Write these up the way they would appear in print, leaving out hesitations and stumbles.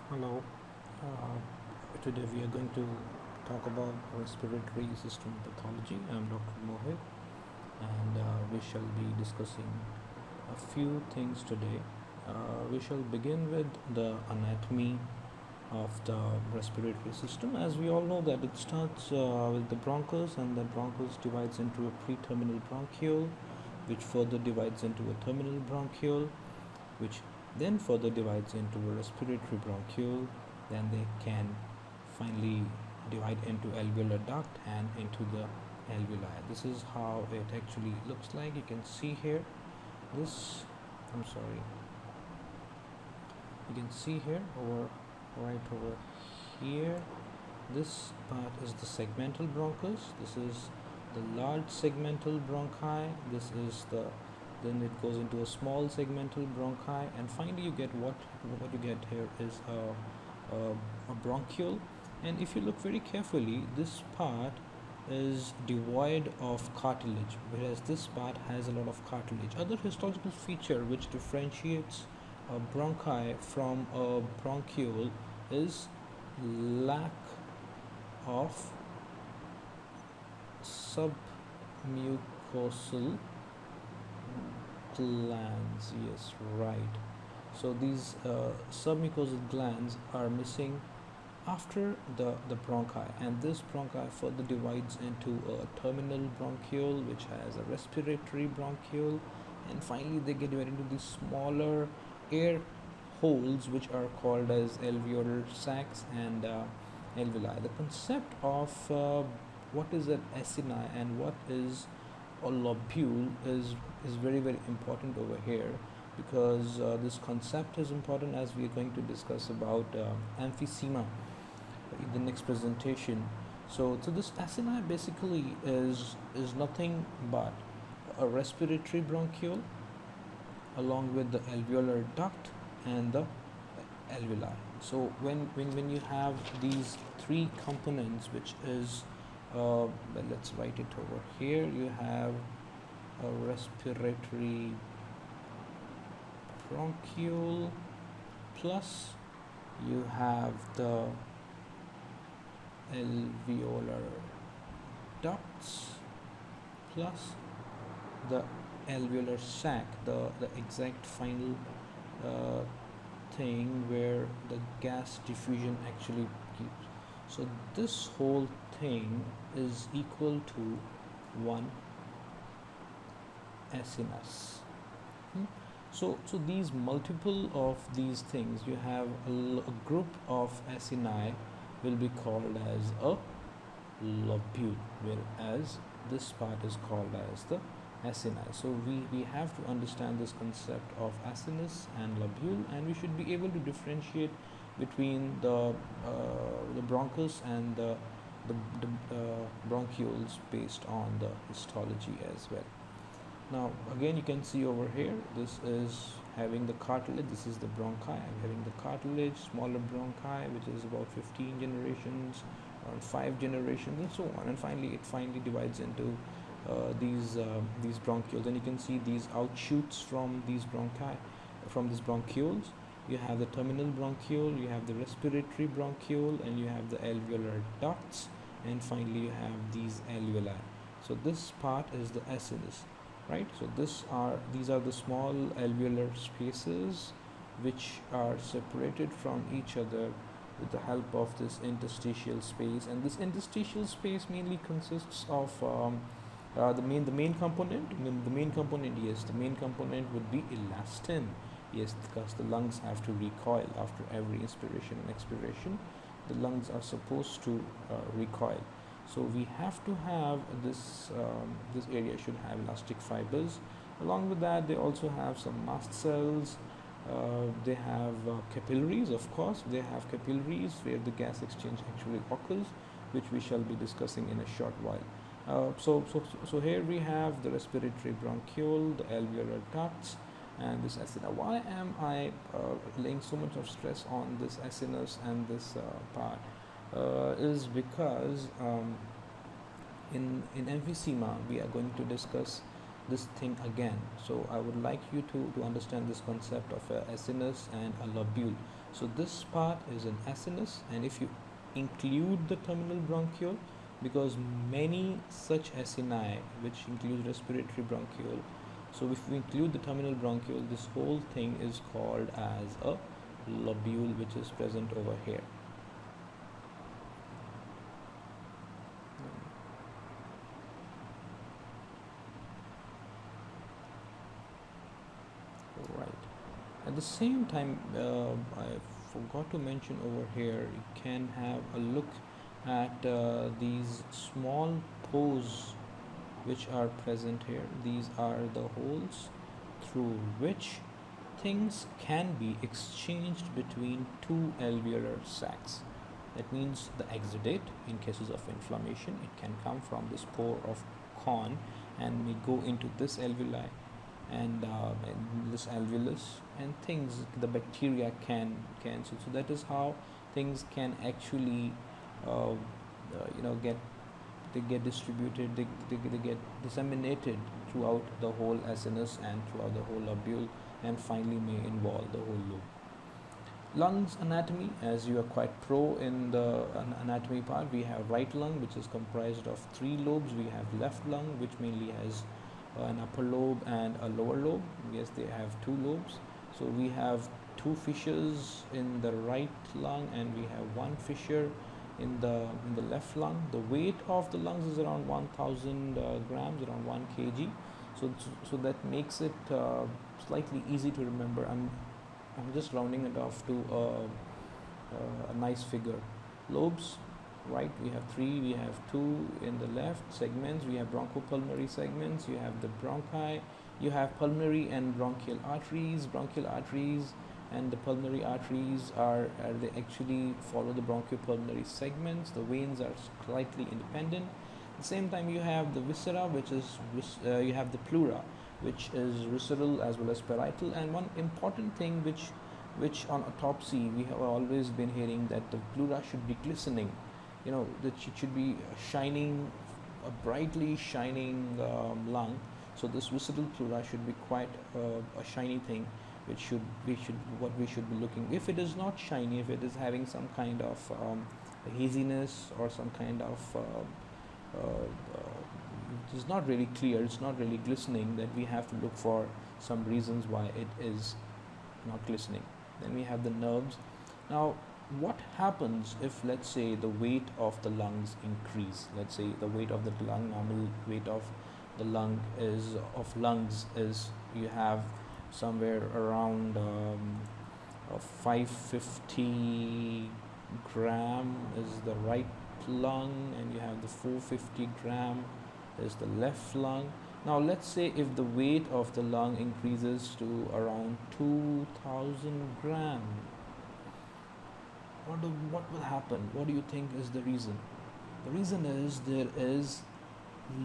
Hello. Today we are going to talk about respiratory system pathology. I'm Dr. Mohit, and we shall be discussing a few things today. We shall begin with the anatomy of the respiratory system. As we all know that it starts with the bronchus, and the bronchus divides into a pre-terminal bronchiole, which further divides into a terminal bronchiole, which then further divides into a respiratory bronchiole. Then they can finally divide into alveolar duct and into the alveoli. This is how it actually looks like. You can see here this, I'm sorry, you can see here right over here, this part is the segmental bronchus. This is the large segmental bronchi. This is the, then it goes into a small segmental bronchi, and finally you get what you get here is a bronchiole. And if you look very carefully, this part is devoid of cartilage, whereas this part has a lot of cartilage. Other histological feature which differentiates a bronchi from a bronchiole is lack of submucosal glands. Yes, right. So these submucosal glands are missing after the bronchi, and this bronchi further divides into a terminal bronchiole which has a respiratory bronchiole, and finally they get divided into these smaller air holes which are called as alveolar sacs and alveoli. The concept of what is an acini and what is a lobule is very important over here, because this concept is important as we are going to discuss about emphysema in the next presentation. So this acini basically is nothing but a respiratory bronchiole along with the alveolar duct and the alveoli. So when you have these three components, which is well, let's write it over here. You have a respiratory bronchiole, plus you have the alveolar ducts, plus the alveolar sac, the exact final uh, thing where the gas diffusion actually keeps. So this whole thing is equal to one acinus. So these multiple of these things, you have a group of acini will be called as a lobule, whereas this part is called as the acini. So we have to understand this concept of acinus and lobule, and we should be able to differentiate between the bronchus and the bronchioles based on the histology as well. Now again, you can see over here, this is having the cartilage. This is the bronchi. I'm having the cartilage, smaller bronchi, which is about 15 generations, around 5 generations, and so on. And finally, it finally divides into these bronchioles, and you can see these outshoots from these bronchi, from these bronchioles. You have the terminal bronchiole, you have the respiratory bronchiole, and you have the alveolar ducts, and finally you have these alveoli. So this part is the acinus, right? So these are the small alveolar spaces which are separated from each other with the help of this interstitial space, and this interstitial space mainly consists of the main component. Yes, the main component would be elastin. Yes, because the lungs have to recoil after every inspiration and expiration. The lungs are supposed to recoil. So we have to have this area should have elastic fibers. Along with that, they also have some mast cells. They have capillaries, of course. They have capillaries where the gas exchange actually occurs, which we shall be discussing in a short while. So here we have the respiratory bronchiole, the alveolar ducts, and this acina. Why am I laying so much of stress on this acinus and this part? Is because in emphysema we are going to discuss this thing again. So I would like you to understand this concept of a acinus and a lobule. So this part is an acinus, and if you include the terminal bronchiole, because many such acini which include respiratory bronchiole, so if we include the terminal bronchiole, this whole thing is called as a lobule, which is present over here. Right. At the same time, I forgot to mention over here, you can have a look at these small pores which are present here. These are the holes through which things can be exchanged between two alveolar sacs. That means the exudate, in cases of inflammation, it can come from this pore of Kohn and may go into this alveoli and this alveolus, and things, the bacteria can so that is how things can actually get, they get distributed, they get disseminated throughout the whole acinus and throughout the whole lobule, and finally may involve the whole lobe. Lungs anatomy, as you are quite pro in the anatomy part, we have right lung, which is comprised of 3 lobes. We have left lung, which mainly has an upper lobe and a lower lobe. Yes, they have 2 lobes. So we have 2 fissures in the right lung, and we have 1 fissure in the left lung. The weight of the lungs is around 1000 grams, around 1 kg. So that makes it slightly easy to remember. I'm just rounding it off to a nice figure. Lobes, right, we have 3, we have 2 in the left. Segments, we have bronchopulmonary segments, you have the bronchi, you have pulmonary and bronchial arteries. Bronchial arteries and the pulmonary arteries are they actually follow the bronchopulmonary segments. The veins are slightly independent. At the same time, you have the viscera, which is you have the pleura, which is visceral as well as parietal. And one important thing which on autopsy we have always been hearing, that the pleura should be glistening, that it should be shining, a brightly shining lung. So this visceral pleura should be quite a shiny thing, which we should be looking. If it is not shiny, if it is having some kind of haziness or some kind of it is not really clear, it's not really glistening, that we have to look for some reasons why it is not glistening. Then we have the nerves. Now, what happens if, let's say, the weight of the lungs increase? Let's say the weight of the lung, normal weight of the lungs is you have somewhere around 550 gram is the right lung, and you have the 450 gram is the left lung. Now let's say if the weight of the lung increases to around 2000 gram, what will happen? What do you think is the reason? The reason is there is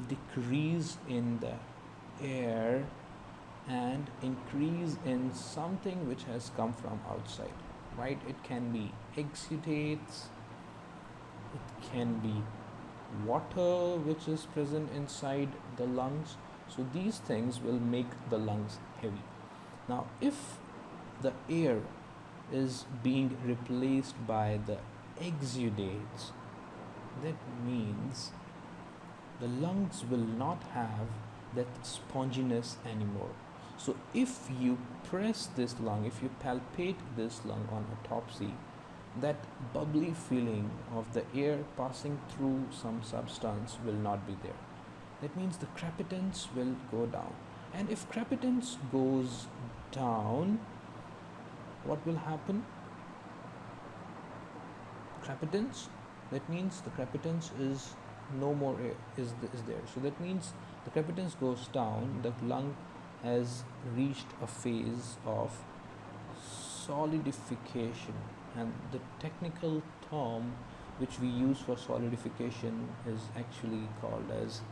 decrease in the air and increase in something which has come from outside, right? It can be exudates, it can be water which is present inside the lungs. So these things will make the lungs heavy. Now, if the air is being replaced by the exudates, that means the lungs will not have that sponginess anymore. So if you press this lung, if you palpate this lung on autopsy, that bubbly feeling of the air passing through some substance will not be there. That means the crepitance will go down. And if crepitance goes down, what will happen? Crepitance, that means the crepitance is no more air is there. So that means the crepitance goes down, the lung has reached a phase of solidification, and the technical term which we use for solidification is actually called as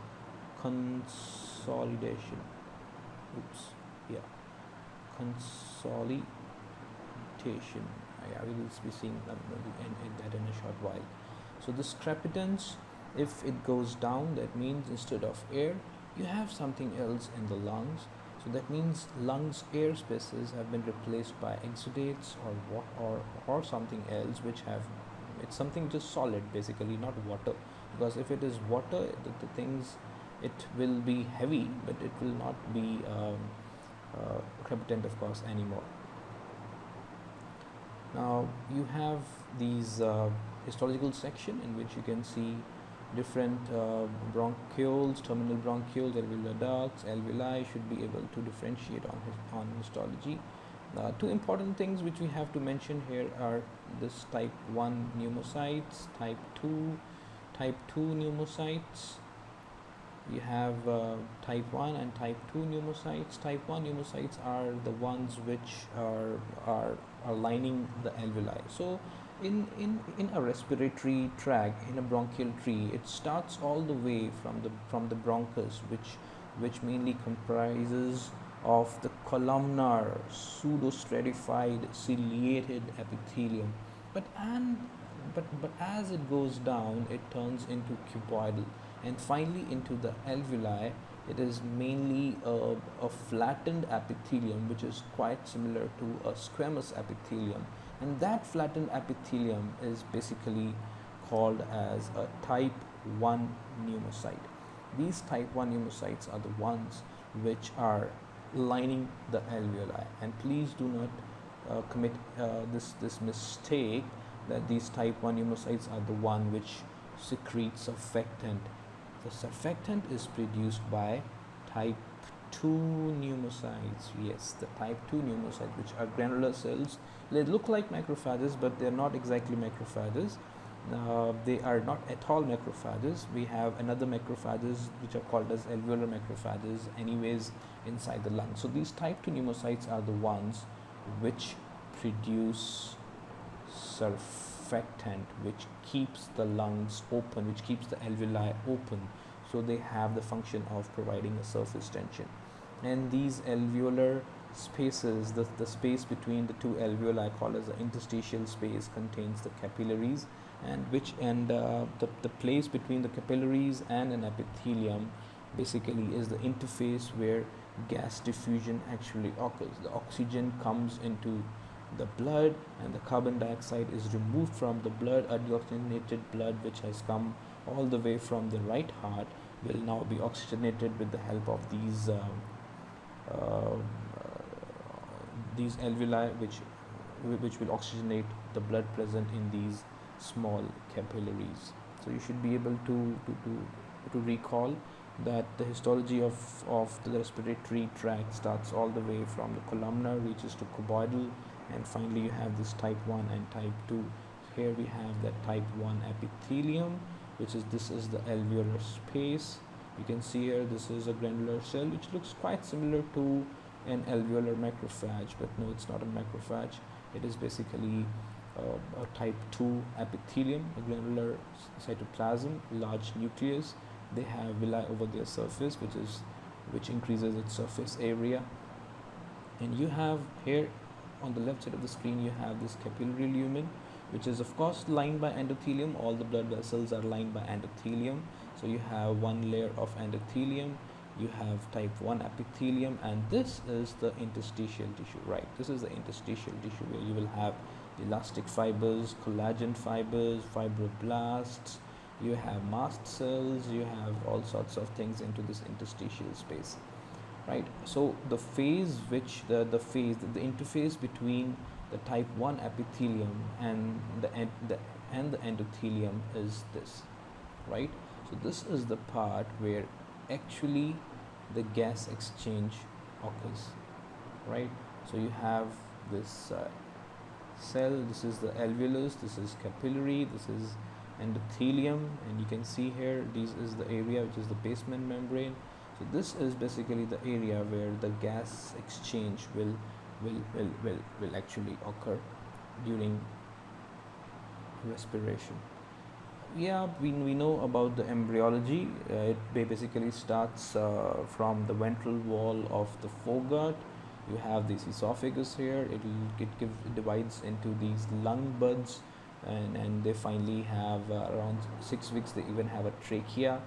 consolidation. Consolidation. We will be seeing that in a short while. So this crepitance, if it goes down, that means instead of air you have something else in the lungs, So that means lungs air spaces have been replaced by exudates or something else, which have, it's something just solid basically, not water, because if it is water, the things, it will be heavy, but it will not be crepitant of course anymore. Now you have these histological section in which you can see different bronchioles, terminal bronchioles, alveolar ducts, alveoli. Should be able to differentiate on histology. Two important things which we have to mention here are this type 1 pneumocytes, type 2 pneumocytes. You have type 1 and type 2 pneumocytes. Type 1 pneumocytes are the ones which are lining the alveoli. So in a respiratory tract, in a bronchial tree, it starts all the way from the bronchus, which mainly comprises of the columnar pseudostratified ciliated epithelium. But as it goes down, it turns into cuboidal, and finally into the alveoli. It is mainly a flattened epithelium, which is quite similar to a squamous epithelium, and that flattened epithelium is basically called as a type 1 pneumocyte. These type 1 pneumocytes are the ones which are lining the alveoli, and please do not commit this mistake that these type 1 pneumocytes are the one which secretes surfactant. The surfactant is produced by type 2 pneumocytes. Yes, the type 2 pneumocytes, which are granular cells. They look like macrophages, but they're not exactly macrophages. They are not at all macrophages. We have another macrophages which are called as alveolar macrophages anyways inside the lung. So these type 2 pneumocytes are the ones which produce surfactant, which keeps the lungs open, which keeps the alveoli open. So they have the function of providing a surface tension. And these alveolar spaces, the space between the two alveoli called as the interstitial space, contains the capillaries, and the place between the capillaries and an epithelium basically is the interface where gas diffusion actually occurs. The oxygen comes into the blood and the carbon dioxide is removed from the blood. A deoxygenated blood which has come all the way from the right heart will now be oxygenated with the help of these alveoli, which will oxygenate the blood present in these small capillaries. So you should be able to recall that the histology of the respiratory tract starts all the way from the columnar, reaches to cuboidal, and finally you have this type 1 and type 2. Here we have that type 1 epithelium, this is the alveolar space. You can see here this is a granular cell which looks quite similar to an alveolar macrophage, but no, it's not a macrophage. It is basically a type 2 epithelium, a granular cytoplasm, large nucleus. They have villi over their surface, which increases its surface area. And you have here on the left side of the screen, you have this capillary lumen, which is of course lined by endothelium. All the blood vessels are lined by endothelium. So you have one layer of endothelium, you have type 1 epithelium, and this is the interstitial tissue, right? This is the interstitial tissue where you will have elastic fibers, collagen fibers, fibroblasts, you have mast cells, you have all sorts of things into this interstitial space, right? So the interface between the type 1 epithelium and the endothelium is this, right? So this is the part where actually the gas exchange occurs, right? So you have this cell, this is the alveolus, this is capillary, this is endothelium, and you can see here this is the area which is the basement membrane. So this is basically the area where the gas exchange will actually occur during respiration. Yeah, we know about the embryology. It basically starts from the ventral wall of the foregut. You have this esophagus here. It divides into these lung buds, and they finally have around 6 weeks. They even have a trachea,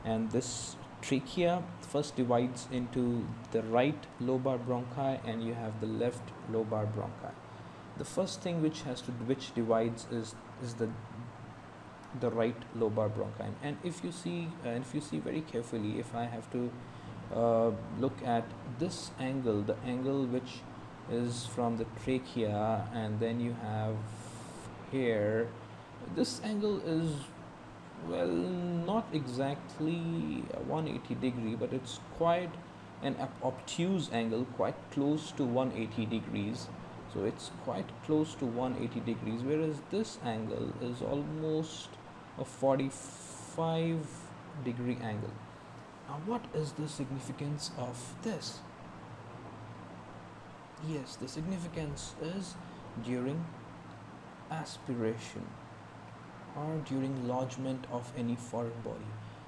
and this trachea first divides into the right lobar bronchi and you have the left lobar bronchi. The first thing which divides is the right lobar bronchi. And if you see very carefully, if I have to look at this angle, the angle which is from the trachea, and then you have here, this angle is, well, not exactly a 180 degree, but it's quite an obtuse angle, quite close to 180 degrees. So it's quite close to 180 degrees, whereas this angle is almost a 45 degree angle. Now, what is the significance of this? Yes, the significance is during aspiration or during lodgement of any foreign body.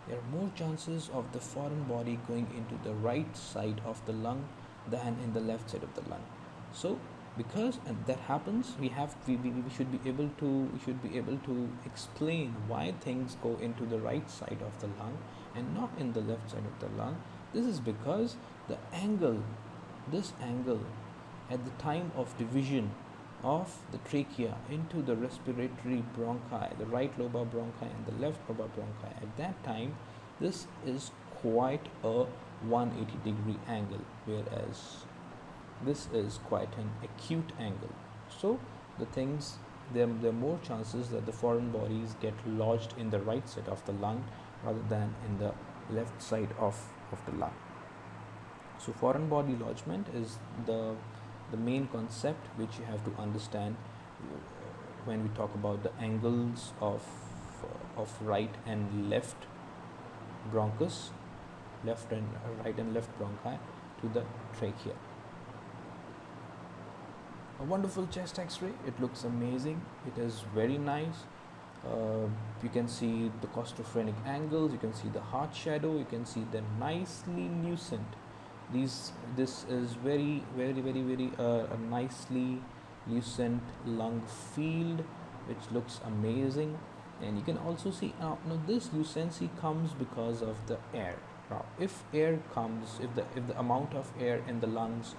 There are more chances of the foreign body going into the right side of the lung than in the left side of the lung. So, because and that happens, we should be able to explain why things go into the right side of the lung and not in the left side of the lung. This is because this angle at the time of division of the trachea into the respiratory bronchi, the right lobar bronchi and the left lobar bronchi, at that time this is quite a 180 degree angle, whereas this is quite an acute angle. So there are more chances that the foreign bodies get lodged in the right side of the lung rather than in the left side of the lung. So foreign body lodgement is the main concept which you have to understand when we talk about the angles of right and left bronchus, right and left bronchi to the trachea. A wonderful chest x-ray. It looks amazing. It is very nice. You can see the costophrenic angles, you can see the heart shadow, you can see them nicely lucent. This is very a nicely lucent lung field which looks amazing. And you can also see now this lucency comes because of the air. Now if the amount of air in the lungs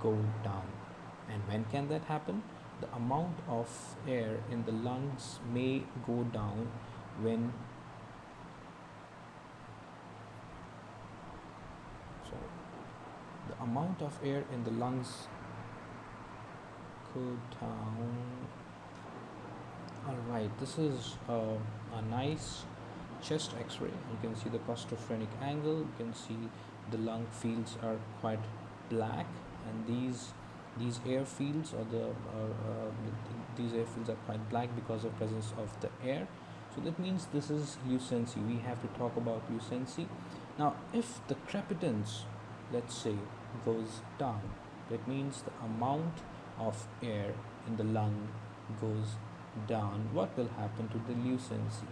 go down, and when can that happen? The amount of air in the lungs may go down when the amount of air in the lungs go down. Alright, this is a nice chest x-ray. You can see the costophrenic angle, you can see the lung fields are quite black, and these airfields these airfields are quite black because of presence of the air. So that means this is lucency. We have to talk about lucency. Now if the crepitance, let's say, goes down, that means the amount of air in the lung goes down. What will happen to the lucency?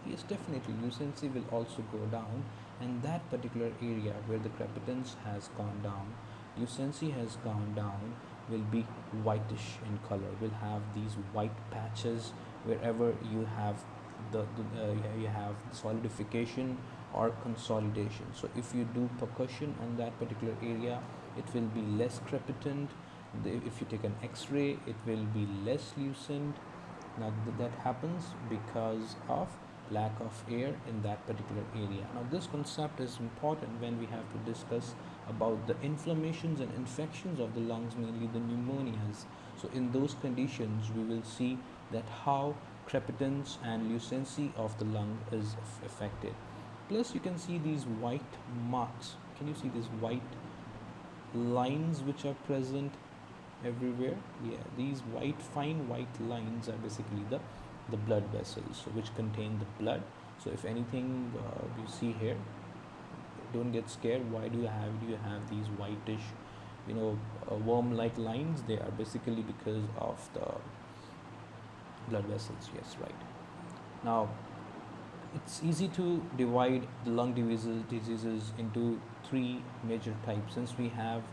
Yes, definitely lucency will also go down, and that particular area where the crepitance has gone down, lucency has gone down, will be whitish in color, will have these white patches wherever you have you have solidification or consolidation. So if you do percussion on that particular area, it will be less crepitant. If you take an x-ray, it will be less lucent. Now that happens because of lack of air in that particular area. Now this concept is important when we have to discuss about the inflammations and infections of the lungs, mainly the pneumonias. So in those conditions we will see that how crepitance and lucency of the lung is affected. Plus you can see these white marks. Can you see these white lines which are present everywhere? Yeah, these fine white lines are basically the blood vessels, so which contain the blood. So if anything you see here, don't get scared. Why do you have these whitish worm-like lines? They are basically because of the blood vessels. Yes, right. Now it's easy to divide the lung diseases into three major types, since we have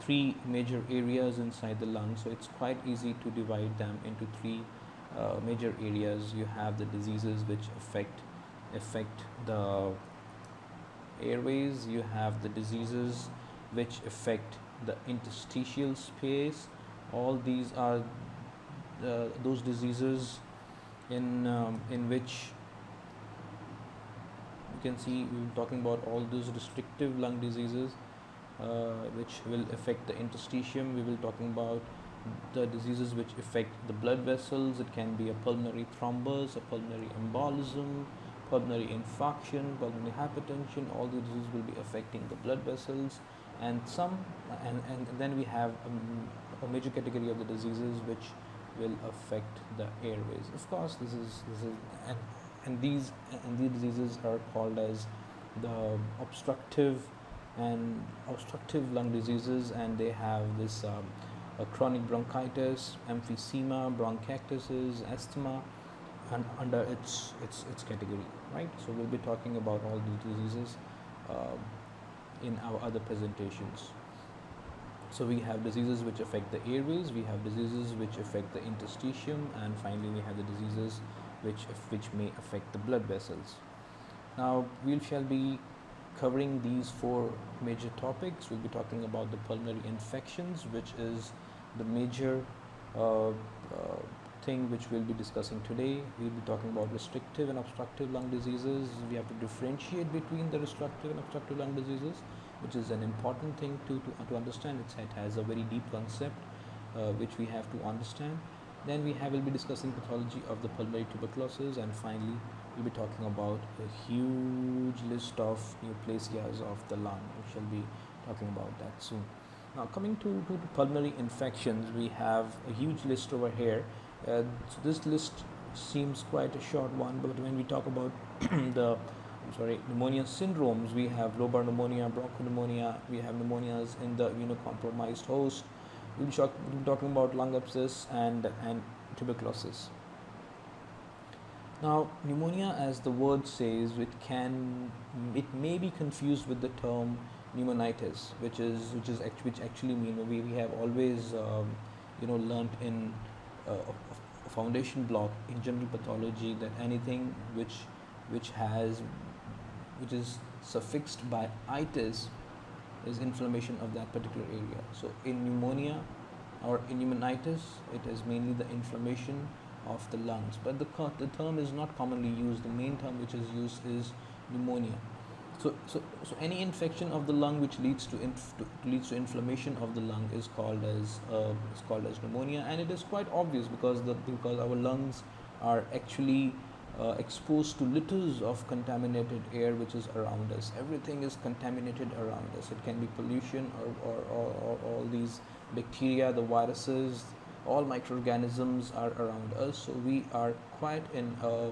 three major areas inside the lung. So it's quite easy to divide them into three major areas. You have the diseases which affect the airways, you have the diseases which affect the interstitial space. All these are those diseases in which you can see we're talking about all those restrictive lung diseases which will affect the interstitium. We will talking about the diseases which affect the blood vessels. It can be a pulmonary thrombus, a pulmonary embolism, pulmonary infarction, pulmonary hypertension. All the diseases will be affecting the blood vessels, and and then we have a major category of the diseases which will affect the airways. Of course, this is and these diseases are called as the obstructive lung diseases, and they have this chronic bronchitis, emphysema, bronchiectasis, asthma, and under its category, right? So we'll be talking about all these diseases in our other presentations. So we have diseases which affect the airways, we have diseases which affect the interstitium, and finally we have the diseases which may affect the blood vessels. Now we shall be covering these four major topics. We'll be talking about the pulmonary infections, which is the major thing which we'll be discussing today. We'll be talking about restrictive and obstructive lung diseases. We have to differentiate between the restrictive and obstructive lung diseases, which is an important thing to understand. It has a very deep concept which we have to understand. Then we'll be discussing pathology of the pulmonary tuberculosis, and finally we'll be talking about a huge list of neoplasias of the lung. We shall be talking about that soon. Now coming to pulmonary infections, we have a huge list over here. So this list seems quite a short one, but when we talk about the pneumonia syndromes, we have lobar pneumonia, bronchopneumonia, we have pneumonias in the immunocompromised host. We'll be talking about lung abscess and tuberculosis. Now, pneumonia, as the word says, it may be confused with the term pneumonitis, which actually mean we have always learnt in a foundation block in general pathology that anything which is suffixed by itis is inflammation of that particular area. So in pneumonia or in pneumonitis, it is mainly the inflammation of the lungs, but the term is not commonly used. The main term which is used is pneumonia. So any infection of the lung which leads to inflammation of the lung is called as pneumonia, and it is quite obvious because our lungs are actually exposed to litters of contaminated air which is around us. Everything is contaminated around us. It can be pollution or all these bacteria, the viruses, all microorganisms are around us. So we are quite in a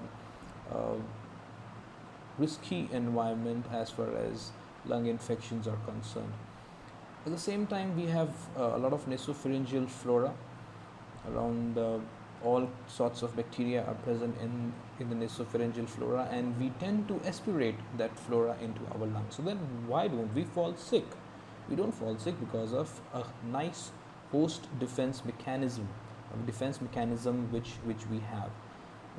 risky environment as far as lung infections are concerned. At the same time, we have a lot of nasopharyngeal flora around. All sorts of bacteria are present in the nasopharyngeal flora, and we tend to aspirate that flora into our lungs. So then why don't we fall sick? We don't fall sick because of a nice host defense mechanism, which we have,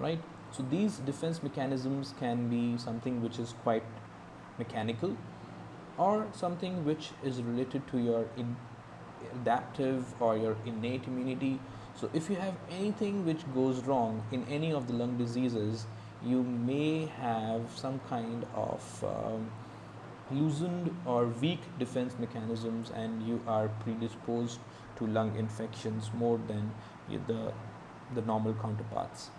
right? So these defense mechanisms can be something which is quite mechanical, or something which is related to your adaptive or your innate immunity. So if you have anything which goes wrong in any of the lung diseases, you may have some kind of loosened or weak defense mechanisms, and you are predisposed to lung infections more than the normal counterparts.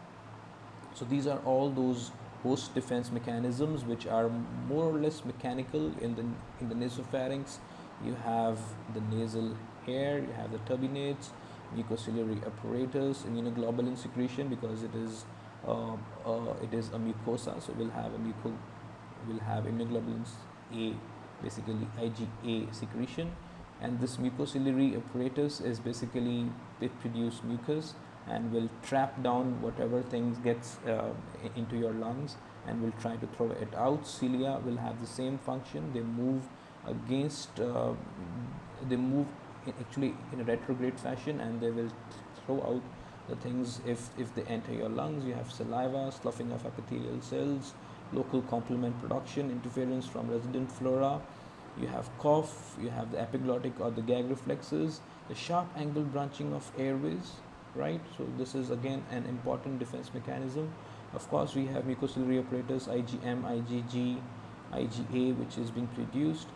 So these are all those host defense mechanisms which are more or less mechanical. In the nasopharynx, you have the nasal hair, you have the turbinates, mucociliary apparatus, immunoglobulin secretion, because it is a mucosa, so we'll have immunoglobulins A, basically IgA secretion, and this mucociliary apparatus is basically they produce mucus and will trap down whatever things gets into your lungs and will try to throw it out. Cilia will have the same function. They move actually in a retrograde fashion, and they will throw out the things if they enter your lungs. You have saliva, sloughing of epithelial cells, local complement production, interference from resident flora. You have cough, you have the epiglottic or the gag reflexes, the sharp angle branching of airways, right? So this is again an important defense mechanism. Of course, we have mucociliary apparatus, IgM, IgG, IgA, which is being produced.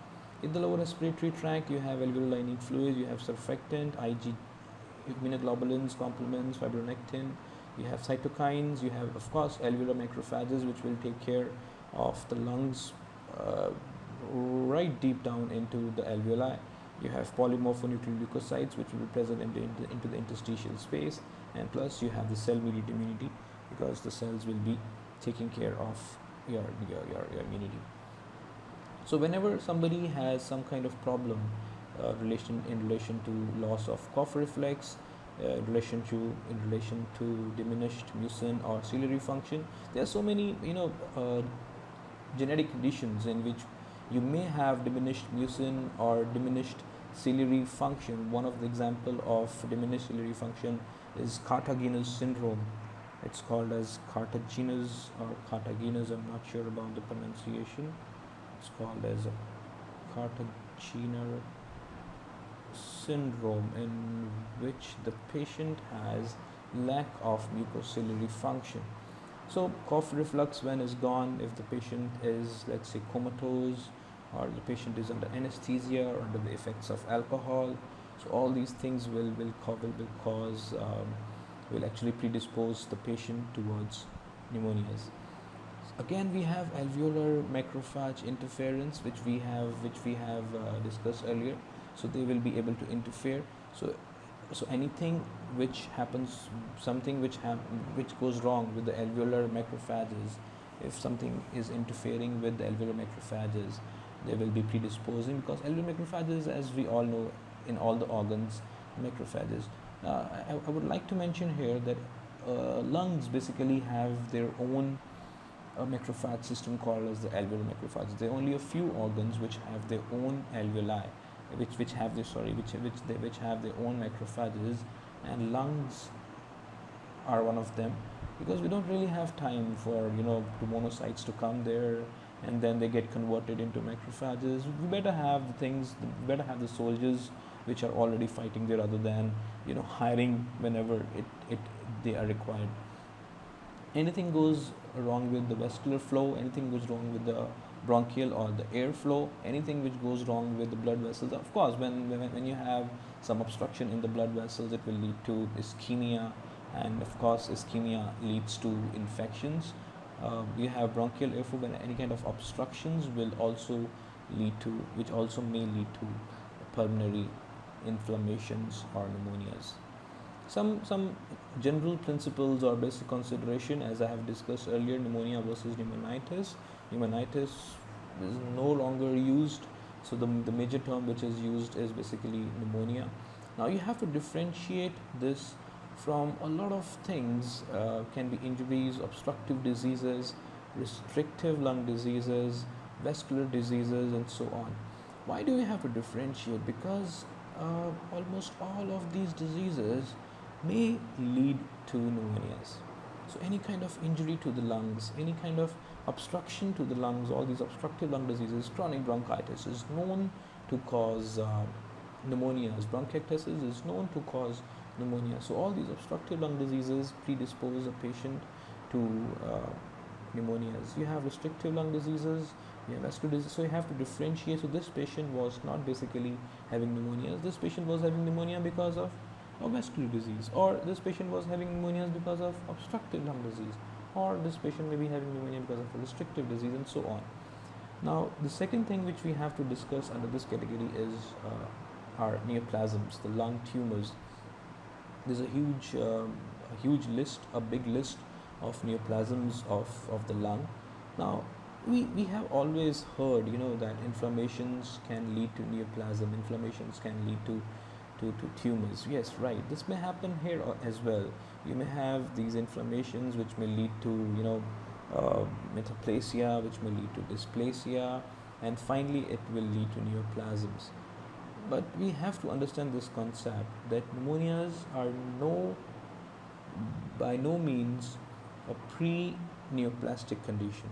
In the lower respiratory tract, you have alveolar lining fluid, you have surfactant, Ig, immunoglobulins, complements, fibronectin, you have cytokines, you have, of course, alveolar macrophages, which will take care of the lungs right deep down into the alveoli. You have polymorphonucleoleucocytes, which will be present into the interstitial space, and plus you have the cell-mediated immunity, because the cells will be taking care of your immunity. So whenever somebody has some kind of problem in relation to loss of cough reflex, in relation to diminished mucin or ciliary function, there are so many genetic conditions in which you may have diminished mucin or diminished ciliary function. One of the example of diminished ciliary function is Cartagener's syndrome. It's called as Cartagener's or Cartagener's. I'm not sure about the pronunciation. It's called as a Cartagener syndrome, in which the patient has lack of mucociliary function. So cough reflux, when is gone, if the patient is, let's say, comatose, or the patient is under anesthesia or under the effects of alcohol, so all these things will actually predispose the patient towards pneumonias. Again, we have alveolar macrophage interference, which we have discussed earlier. So they will be able to interfere. So anything which happens, something which goes wrong with the alveolar macrophages, if something is interfering with the alveolar macrophages, they will be predisposing, because alveolar macrophages, as we all know, in all the organs, macrophages. I would like to mention here that lungs basically have their own macrophage system called as the alveolar macrophages. There are only a few organs which have their own alveoli, which have their own macrophages, and lungs are one of them, because we don't really have time for the monocytes to come there and then they get converted into macrophages. We better have the soldiers which are already fighting there, rather than hiring whenever they are required. Anything goes wrong with the vascular flow, anything goes wrong with the bronchial or the airflow, anything which goes wrong with the blood vessels. Of course, when you have some obstruction in the blood vessels, it will lead to ischemia, and of course ischemia leads to infections. You have bronchial airflow, when any kind of obstructions will also may lead to pulmonary inflammations or pneumonias. Some general principles or basic consideration, as I have discussed earlier: pneumonia versus pneumonitis. Pneumonitis is no longer used, so the major term which is used is basically pneumonia. Now you have to differentiate this from a lot of things. Can be injuries, obstructive diseases, restrictive lung diseases, vascular diseases, and so on. Why do we have to differentiate? Because almost all of these diseases may lead to pneumonias. So any kind of injury to the lungs, any kind of obstruction to the lungs, all these obstructive lung diseases, chronic bronchitis is known to cause pneumonias. Bronchiectasis is known to cause pneumonia. So all these obstructive lung diseases predispose a patient to pneumonias. You have restrictive lung diseases, you have vascular disease, so you have to differentiate. So this patient was not basically having pneumonias. This patient was having pneumonia because of vascular disease, or this patient was having pneumonias because of obstructive lung disease, or this patient may be having pneumonia because of a restrictive disease, and so on. Now, the second thing which we have to discuss under this category is our neoplasms, the lung tumors. There's a big list of neoplasms of the lung. Now, we have always heard, that inflammations can lead to neoplasm, inflammations can lead to tumors. Yes, right. This may happen here as well. You may have these inflammations which may lead to, metaplasia, which may lead to dysplasia, and finally it will lead to neoplasms. But we have to understand this concept that pneumonias are by no means a pre-neoplastic condition.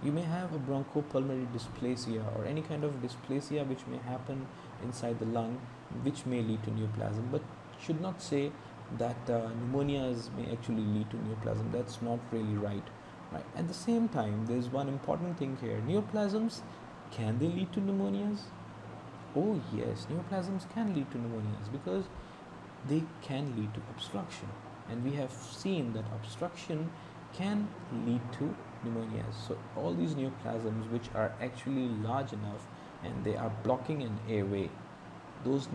You may have a bronchopulmonary dysplasia or any kind of dysplasia which may happen inside the lung, which may lead to neoplasm, but should not say that pneumonias may actually lead to neoplasm. That's not really right. Right. At the same time, there's one important thing here. Neoplasms, can they lead to pneumonias? Oh yes, neoplasms can lead to pneumonias because they can lead to obstruction, and we have seen that obstruction can lead to pneumonias. So all these neoplasms which are actually large enough and they are blocking an airway, those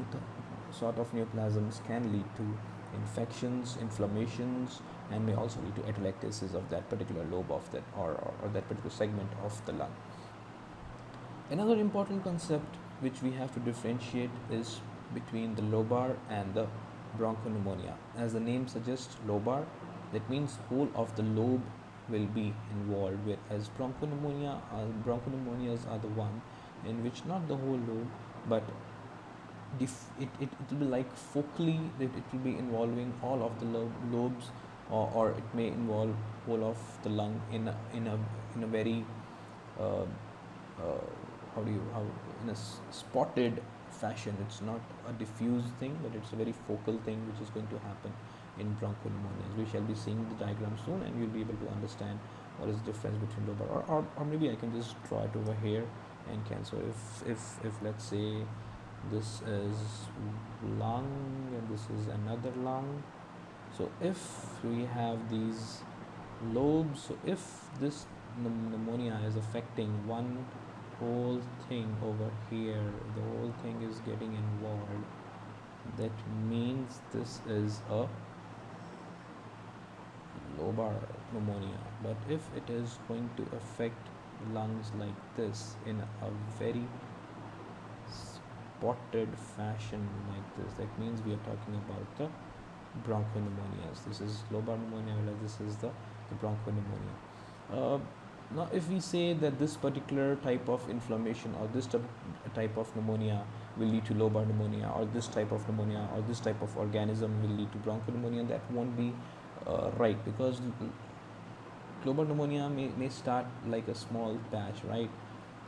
sort of neoplasms can lead to infections, inflammations, and may also lead to atelectasis of that particular lobe of that, or that particular segment of the lung. Another important concept which we have to differentiate is between the lobar and the bronchopneumonia. As the name suggests, lobar, that means whole of the lobe will be involved, whereas bronchopneumonias are the one in which not the whole lobe, but it will be like focally, that it will be involving all of the lobes, or it may involve whole of the lung in a very uh, how in a spotted fashion. It's not a diffuse thing, but it's a very focal thing which is going to happen in bronchopneumonias. We shall be seeing the diagram soon, and you'll be able to understand what is the difference between lobar, or maybe I can just draw it over here and can. So if let's say this is lung and this is another lung, so if we have these lobes, so if this pneumonia is affecting one whole thing over here, the whole thing is getting involved, that means this is a lobar pneumonia. But if it is going to affect lungs like this in a very spotted fashion like this, that means we are talking about the bronchopneumonias. This is lobar pneumonia, whereas this is the bronchopneumonia. Now if we say that this particular type of inflammation or this type of pneumonia will lead to lobar pneumonia, or this type of pneumonia or this type of organism will lead to bronchopneumonia, that won't be right, because lobar pneumonia may start like a small patch, right?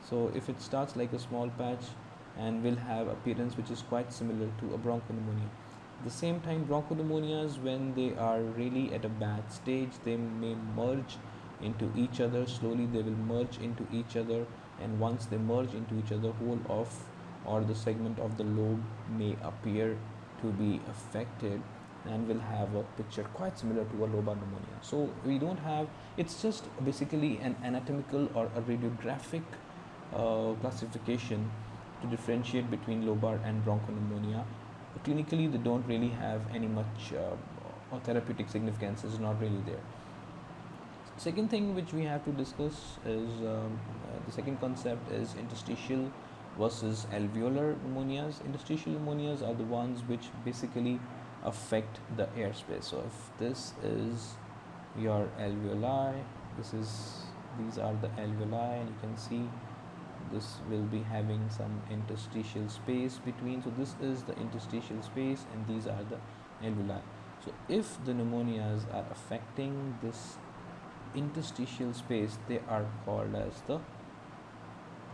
So if it starts like a small patch and will have appearance which is quite similar to a bronchopneumonia. At the same time, bronchopneumonias, when they are really at a bad stage, they may merge into each other. Slowly they will merge into each other, and once they merge into each other, whole of or the segment of the lobe may appear to be affected and will have a picture quite similar to a lobar pneumonia. So we don't have, it's just basically an anatomical or a radiographic classification to differentiate between lobar and bronchopneumonia. Clinically, they don't really have any much or therapeutic significance is not really there. Second thing which we have to discuss is the second concept is interstitial versus alveolar pneumonias. Interstitial pneumonias are the ones which basically affect the airspace. So if this is your alveoli, these are the alveoli, and you can see this will be having some interstitial space between. So this is the interstitial space, and these are the alveoli. So if the pneumonias are affecting this interstitial space, they are called as the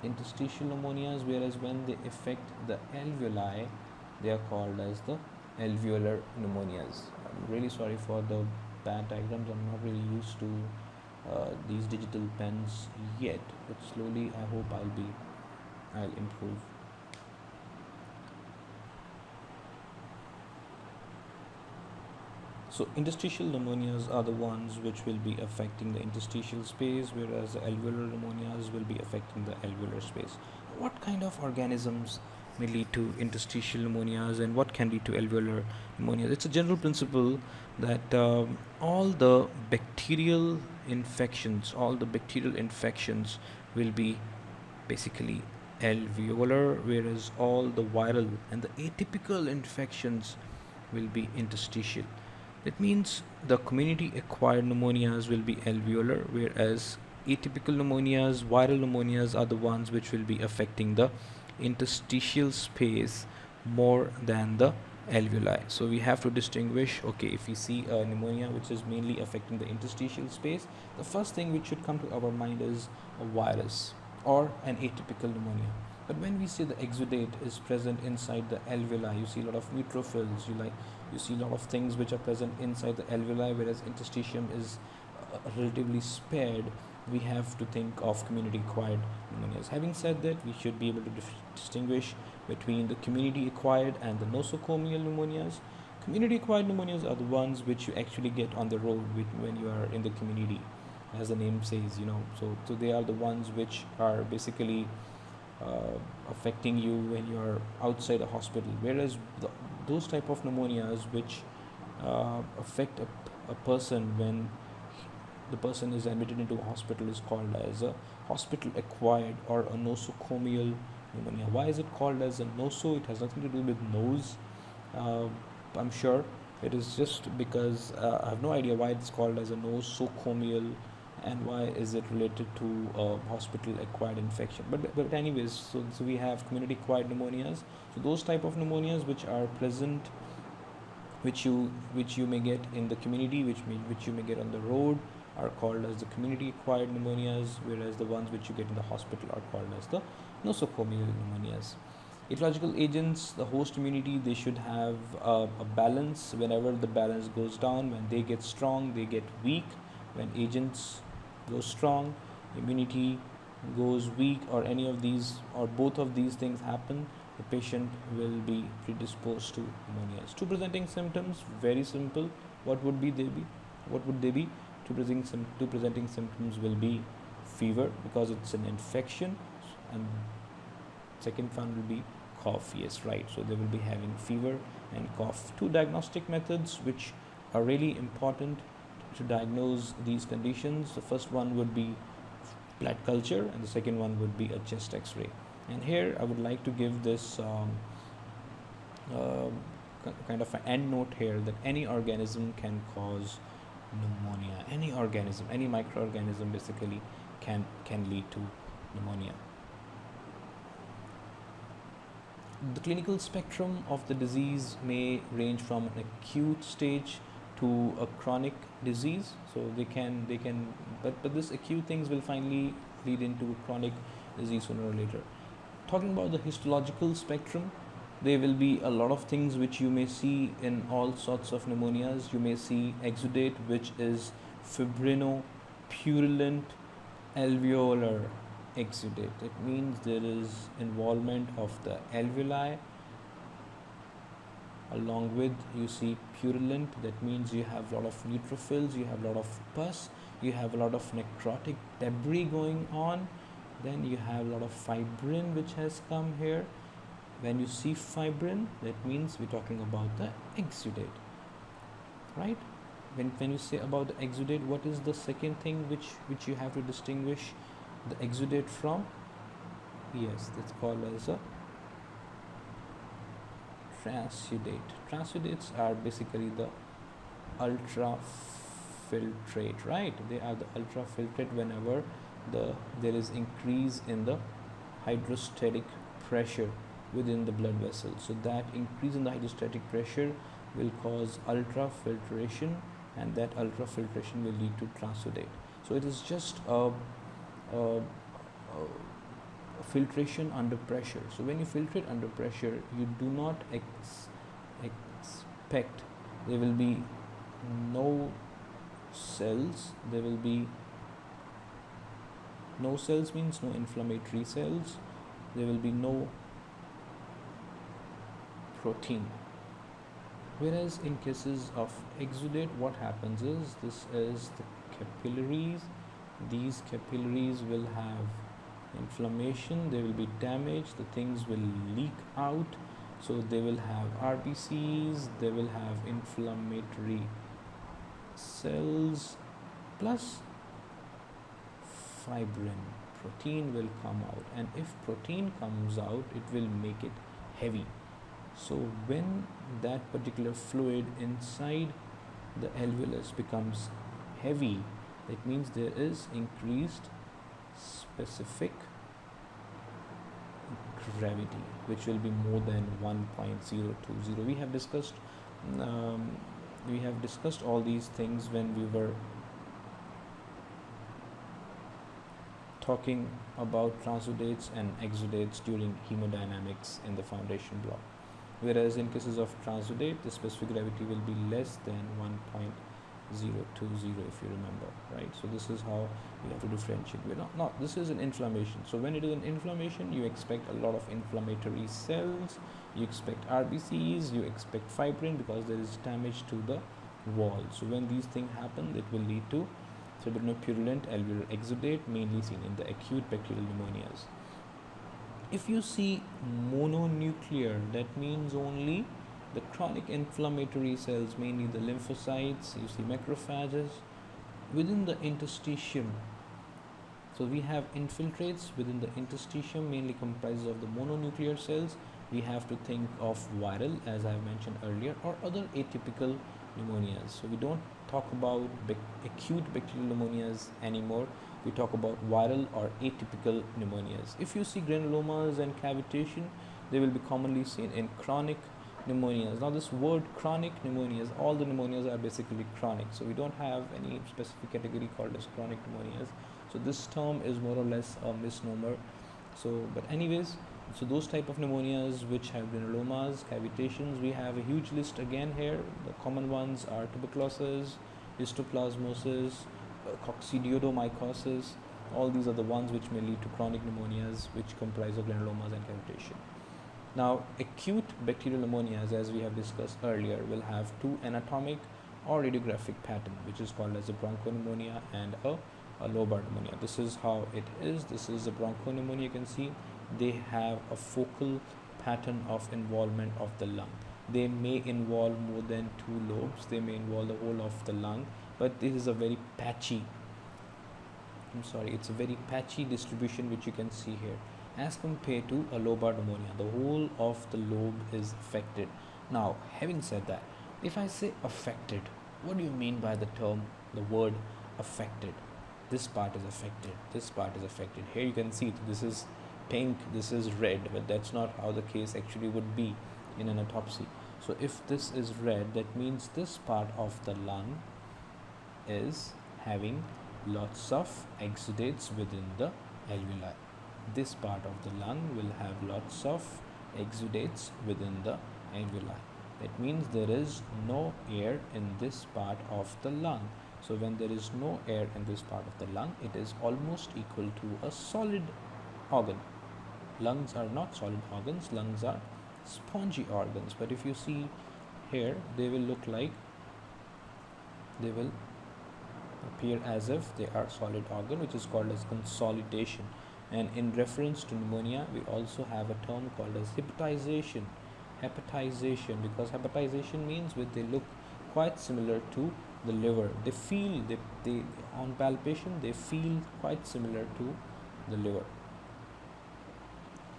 interstitial pneumonias, whereas when they affect the alveoli, they are called as the alveolar pneumonias. I'm really sorry for the bad diagrams. I'm not really used to these digital pens yet, but slowly I hope I'll improve. So interstitial pneumonias are the ones which will be affecting the interstitial space, whereas the alveolar pneumonias will be affecting the alveolar space. What kind of organisms may lead to interstitial pneumonias, and what can lead to alveolar pneumonias? It's a general principle that all the bacterial infections will be basically alveolar, whereas all the viral and the atypical infections will be interstitial. That means the community acquired pneumonias will be alveolar, whereas atypical pneumonias, viral pneumonias are the ones which will be affecting the interstitial space more than the alveoli. So we have to distinguish, okay, if we see a pneumonia which is mainly affecting the interstitial space, the first thing which should come to our mind is a virus or an atypical pneumonia. But when we say the exudate is present inside the alveoli, you see a lot of neutrophils, you see a lot of things which are present inside the alveoli, whereas interstitium is relatively spared. We have to think of community-acquired pneumonias. Having said that, we should be able to distinguish between the community-acquired and the nosocomial pneumonias. Community-acquired pneumonias are the ones which you actually get on the road when you are in the community, as the name says, so they are the ones which are basically affecting you when you are outside a hospital, whereas those type of pneumonias which affect a person when the person is admitted into a hospital is called as a hospital acquired or a nosocomial pneumonia. Why is it called as a noso? It has nothing to do with nose. I'm sure it is just because I have no idea why it's called as a nosocomial and why is it related to hospital acquired infection. But anyways, so we have community acquired pneumonias. So those type of pneumonias which are present, which you may get in the community, which you may get on the road, are called as the community acquired pneumonias, whereas the ones which you get in the hospital are called as the nosocomial pneumonias. Etiological agents, the host immunity, they should have a balance. Whenever the balance goes down, when they get strong, they get weak. When agents go strong, immunity goes weak, or any of these or both of these things happen, the patient will be predisposed to pneumonias. Two presenting symptoms, very simple. What would they be? Two presenting symptoms will be fever, because it's an infection, and second one will be cough. Yes, right. So they will be having fever and cough. Two diagnostic methods which are really important to diagnose these conditions. The first one would be blood culture, and the second one would be a chest X-ray. And here I would like to give this kind of an end note here, that any organism can cause pneumonia. Any organism, any microorganism basically can lead to pneumonia. The clinical spectrum of the disease may range from an acute stage to a chronic disease. So they can but this acute things will finally lead into a chronic disease sooner or later. Talking about the histological spectrum, there will be a lot of things which you may see in all sorts of pneumonias. You may see exudate, which is fibrino-purulent alveolar exudate. It means there is involvement of the alveoli. Along with, you see purulent, that means you have a lot of neutrophils, you have a lot of pus, you have a lot of necrotic debris going on. Then you have a lot of fibrin which has come here. When you see fibrin, that means we're talking about the exudate, right? When you say about the exudate, what is the second thing which you have to distinguish the exudate from? Yes, that's called as a transudate. Transudates are basically the ultrafiltrate, right? They are the ultrafiltrate whenever there is increase in the hydrostatic pressure within the blood vessel. So that increase in the hydrostatic pressure will cause ultrafiltration, and that ultrafiltration will lead to transudate. So it is just a filtration under pressure. So when you filtrate under pressure, you do not expect there will be no cells. There will be no cells, means no inflammatory cells. There will be no protein. Whereas in cases of exudate, what happens is, this is the capillaries. These capillaries will have inflammation, they will be damaged, the things will leak out. So they will have RBCs, they will have inflammatory cells, plus fibrin. Protein will come out, and if protein comes out, it will make it heavy. So when that particular fluid inside the alveolus becomes heavy, it means there is increased specific gravity, which will be more than 1.020. We have discussed all these things when we were talking about transudates and exudates during hemodynamics in the foundation block. Whereas in cases of transudate, the specific gravity will be less than 1.020, if you remember, right? So this is how we have to differentiate. This is an inflammation. So when it is an inflammation, you expect a lot of inflammatory cells, you expect RBCs, you expect fibrin, because there is damage to the wall. So when these things happen, it will lead to fibrinopurulent alveolar exudate, mainly seen in the acute bacterial pneumonias. If you see mononuclear, that means only the chronic inflammatory cells, mainly the lymphocytes, you see macrophages within the interstitium. So we have infiltrates within the interstitium, mainly comprises of the mononuclear cells. We have to think of viral, as I mentioned earlier, or other atypical pneumonias. So we don't talk about acute bacterial pneumonias anymore. We talk about viral or atypical pneumonias. If you see granulomas and cavitation, they will be commonly seen in chronic pneumonias. Now this word chronic pneumonias, all the pneumonias are basically chronic. So we don't have any specific category called as chronic pneumonias. So this term is more or less a misnomer. So those type of pneumonias which have granulomas, cavitations, we have a huge list again here. The common ones are tuberculosis, histoplasmosis, coccidioidomycosis. All these are the ones which may lead to chronic pneumonias, which comprise of granulomas and cavitation. Now, acute bacterial pneumonias, as we have discussed earlier, will have two anatomic or radiographic pattern, which is called as a bronchopneumonia and a lobar pneumonia. This is how it is. This is a bronchopneumonia. You can see they have a focal pattern of involvement of the lung. They may involve more than two lobes. They may involve the whole of the lung, but this is a very patchy. It's a very patchy distribution which you can see here, as compared to a lobar pneumonia. The whole of the lobe is affected. Now, having said that, if I say affected, what do you mean by the word affected? This part is affected. This part is affected. Here you can see this is pink, this is red, but that's not how the case actually would be in an autopsy. So if this is red, that means this part of the lung is having lots of exudates within the alveoli. This part of the lung will have lots of exudates within the alveoli. That means there is no air in this part of the lung. So when there is no air in this part of the lung, it is almost equal to a solid organ. Lungs are not solid organs, lungs are spongy organs. But if you see here, they will appear as if they are solid organ, which is called as consolidation. And in reference to pneumonia, we also have a term called as hepatization. Hepatization, because hepatization means they look quite similar to the liver. They on palpation, they feel quite similar to the liver.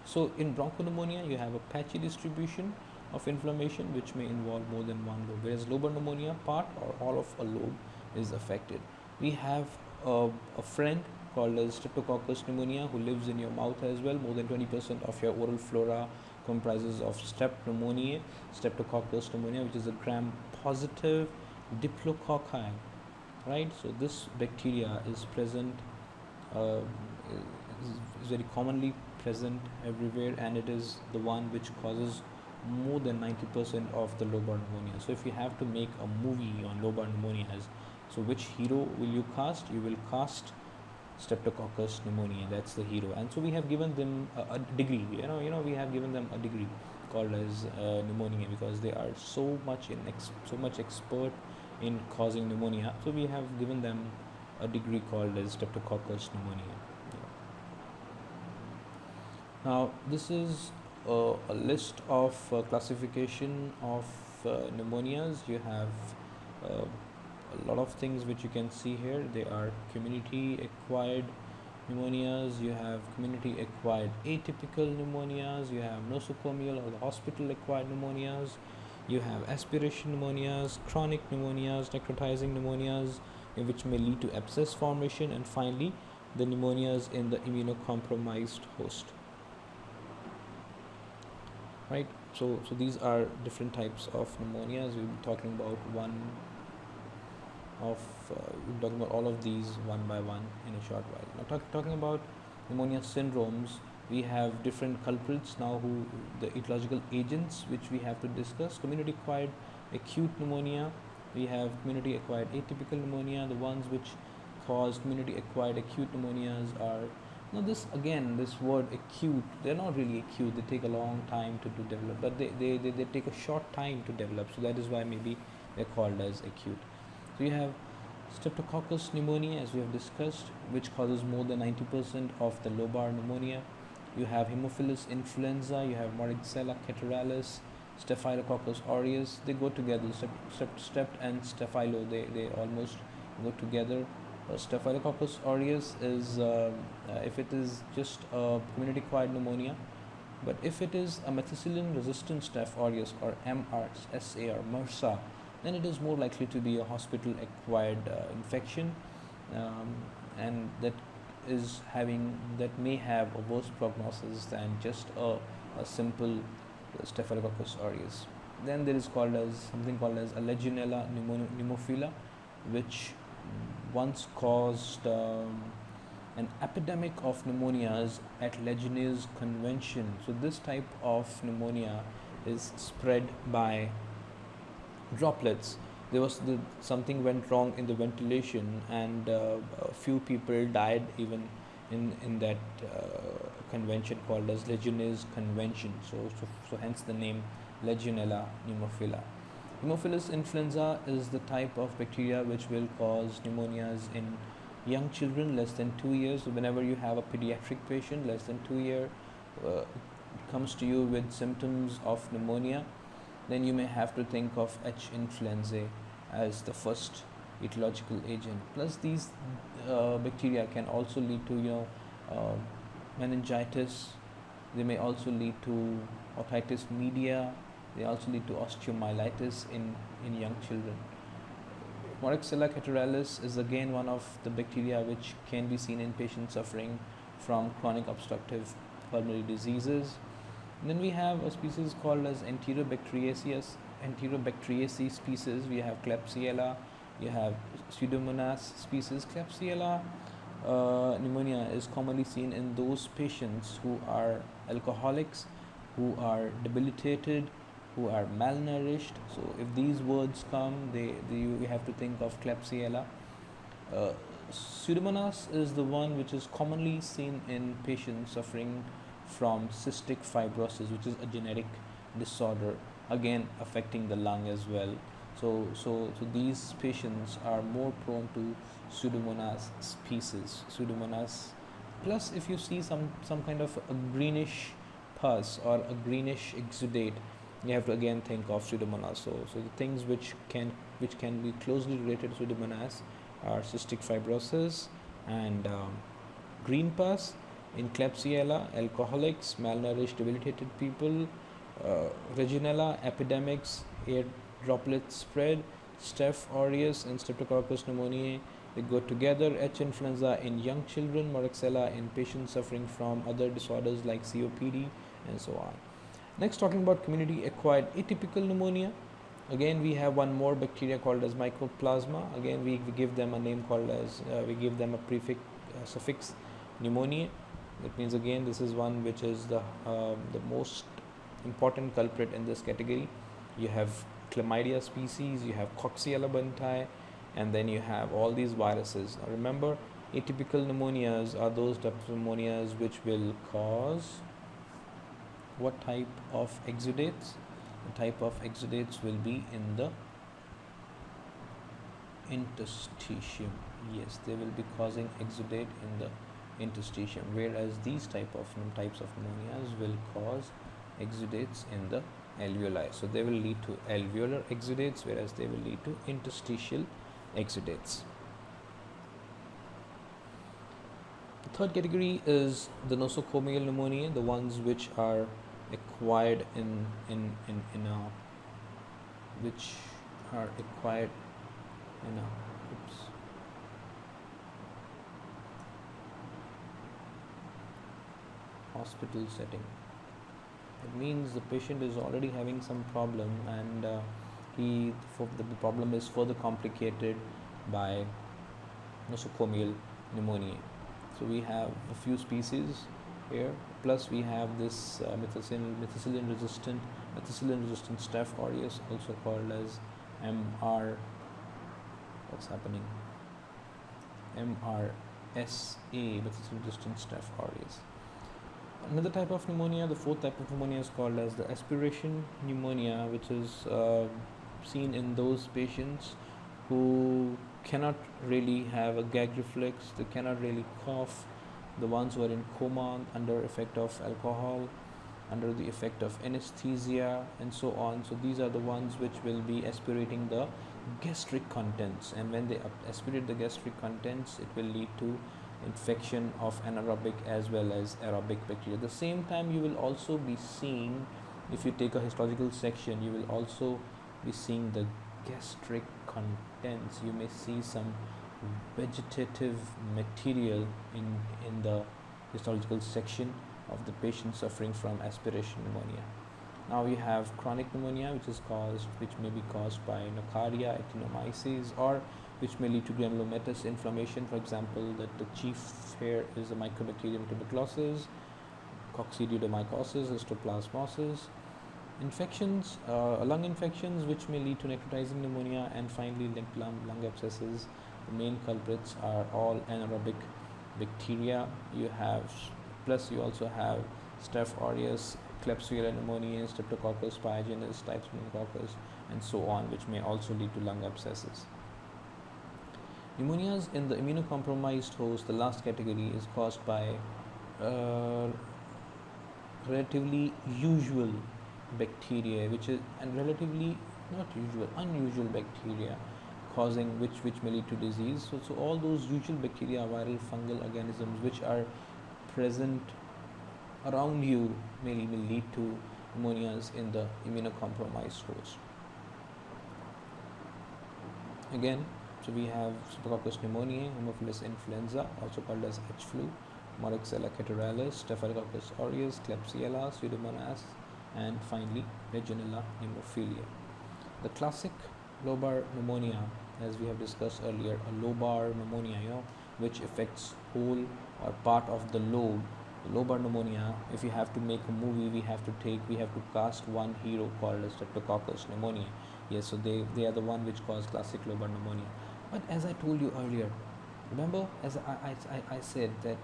So in bronchopneumonia, you have a patchy distribution of inflammation which may involve more than one lobe, whereas lobar pneumonia, part or all of a lobe is affected. We have a friend called as Streptococcus pneumonia who lives in your mouth as well. More than 20% of your oral flora comprises of Strep pneumoniae, Streptococcus pneumonia, which is a gram-positive diplococci, right? So this bacteria is present, is very commonly present everywhere, and it is the one which causes more than 90% of the lobar pneumonia. So if you have to make a movie on lobar pneumonias, so which hero will you cast? You will cast Streptococcus pneumoniae. That's the hero. And so we have given them a degree. We have given them a degree called as pneumonia, because they are so much expert in causing pneumonia. So we have given them a degree called as Streptococcus pneumonia. Now this is a list of classification of pneumonias. You have a lot of things which you can see here. They are community acquired pneumonias, you have community acquired atypical pneumonias, you have nosocomial or the hospital acquired pneumonias, you have aspiration pneumonias, chronic pneumonias, necrotizing pneumonias, which may lead to abscess formation, and finally the pneumonias in the immunocompromised host. right? So these are different types of pneumonias. We'll be talking about of we'll be talking about all of these one by one in a short while. Now talking about pneumonia syndromes, we have different culprits now, who the etiological agents which we have to discuss. Community acquired acute pneumonia, we have community acquired atypical pneumonia. The ones which cause community acquired acute pneumonias are, now this word acute, they're not really acute, they take a long time to develop, but they take a short time to develop, so that is why maybe they're called as acute. So you have Streptococcus pneumonia, as we have discussed, which causes more than 90% of the lobar pneumonia. You have Haemophilus influenza, you have Moraxella catarrhalis, Staphylococcus aureus. They go together. Strep and Staphylo, they almost go together. Staphylococcus aureus is if it is just a community-acquired pneumonia, but if it is a methicillin-resistant Staph aureus, or MRSA or MRSA, then it is more likely to be a hospital-acquired infection, and that may have a worse prognosis than just a simple Staphylococcus aureus. Then there is something called as a Legionella pneumophila, which once caused an epidemic of pneumonias at Legionnaire's Convention. So this type of pneumonia is spread by droplets. There was something went wrong in the ventilation, and a few people died even in that convention called as Legionnaire's Convention. So hence the name Legionella pneumophila. Haemophilus influenza is the type of bacteria which will cause pneumonias in young children less than 2 years. So whenever you have a pediatric patient less than 2 year comes to you with symptoms of pneumonia, then you may have to think of H. influenzae as the first etiological agent. Plus these bacteria can also lead to meningitis. They may also lead to otitis media. They also lead to osteomyelitis in young children. Moraxella catarrhalis is again one of the bacteria which can be seen in patients suffering from chronic obstructive pulmonary diseases. And then we have a species called as Enterobacteriaceae species. We have Klebsiella, you have Pseudomonas species. Klebsiella pneumonia is commonly seen in those patients who are alcoholics, who are debilitated, who are malnourished. So if these words come, you have to think of Klebsiella. Pseudomonas is the one which is commonly seen in patients suffering from cystic fibrosis, which is a genetic disorder, again affecting the lung as well. So these patients are more prone to Pseudomonas species. Pseudomonas. Plus, if you see some kind of a greenish pus or a greenish exudate, you have to again think of Pseudomonas. So the things which can be closely related to Pseudomonas are cystic fibrosis and green pus. In Klebsiella, alcoholics, malnourished, debilitated people. Legionella, epidemics, air droplet spread. Staph aureus and Streptococcus pneumoniae, they go together. H. influenza in young children. Moraxella in patients suffering from other disorders like COPD and so on. Next, talking about community acquired atypical pneumonia. Again, we have one more bacteria called as Mycoplasma. Again, we give them a name called as we give them a suffix pneumonia. That means again this is one which is the most important culprit in this category. You have Chlamydia species, you have Coxiella buntai, and then you have all these viruses. Now remember, atypical pneumonias are those types of pneumonias which will cause what type of exudates? The type of exudates will be in the interstitium. Yes, they will be causing exudate in the interstitium, whereas these types of pneumonias will cause exudates in the alveoli. So they will lead to alveolar exudates, whereas they will lead to interstitial exudates. The third category is the nosocomial pneumonia, the ones which are acquired in a hospital setting. It means the patient is already having some problem, and the problem is further complicated by nosocomial pneumonia. So we have a few species here, plus we have this methicillin resistant Staph aureus, also called as MR. What's happening? MRSA, methicillin resistant Staph aureus. Another type of pneumonia, the fourth type of pneumonia, is called as the aspiration pneumonia, which is seen in those patients who cannot really have a gag reflex, they cannot really cough, the ones who are in coma under effect of alcohol, under the effect of anesthesia, and so on. So these are the ones which will be aspirating the gastric contents, and when they aspirate the gastric contents, it will lead to infection of anaerobic as well as aerobic bacteria. At the same time, you will also be seeing, if you take a histological section, you will also be seeing the gastric contents. You may see some vegetative material in the histological section of the patient suffering from aspiration pneumonia. Now we have chronic pneumonia, which may be caused by nocardia, actinomyces, or which may lead to granulomatous inflammation. For example, that the chief here is the Mycobacterium tuberculosis, coccidioidomycosis, histoplasmosis. Infections, lung infections, which may lead to necrotizing pneumonia, and finally lung abscesses. The main culprits are all anaerobic bacteria. You also have Staph aureus, Klebsiella pneumoniae, Streptococcus pyogenes, types of pneumococcus, and so on, which may also lead to lung abscesses. Pneumonias in the immunocompromised host, the last category, is caused by relatively usual bacteria, unusual bacteria, causing which may lead to disease. So all those usual bacteria, viral, fungal organisms which are present around you may lead to pneumonias in the immunocompromised host. Again, so we have Streptococcus pneumoniae, Haemophilus influenza, also called as H flu, Moraxella catarrhalis, Staphylococcus aureus, Klebsiella, Pseudomonas, and finally Legionella pneumophila. The classic lobar pneumonia, as we have discussed earlier, a lobar pneumonia, which affects whole or part of the lobe. The lobar pneumonia, if you have to make a movie, we have to cast one hero called as Streptococcus pneumoniae. Yes, so they are the one which cause classic lobar pneumonia. But as I told you earlier, remember, as I said, that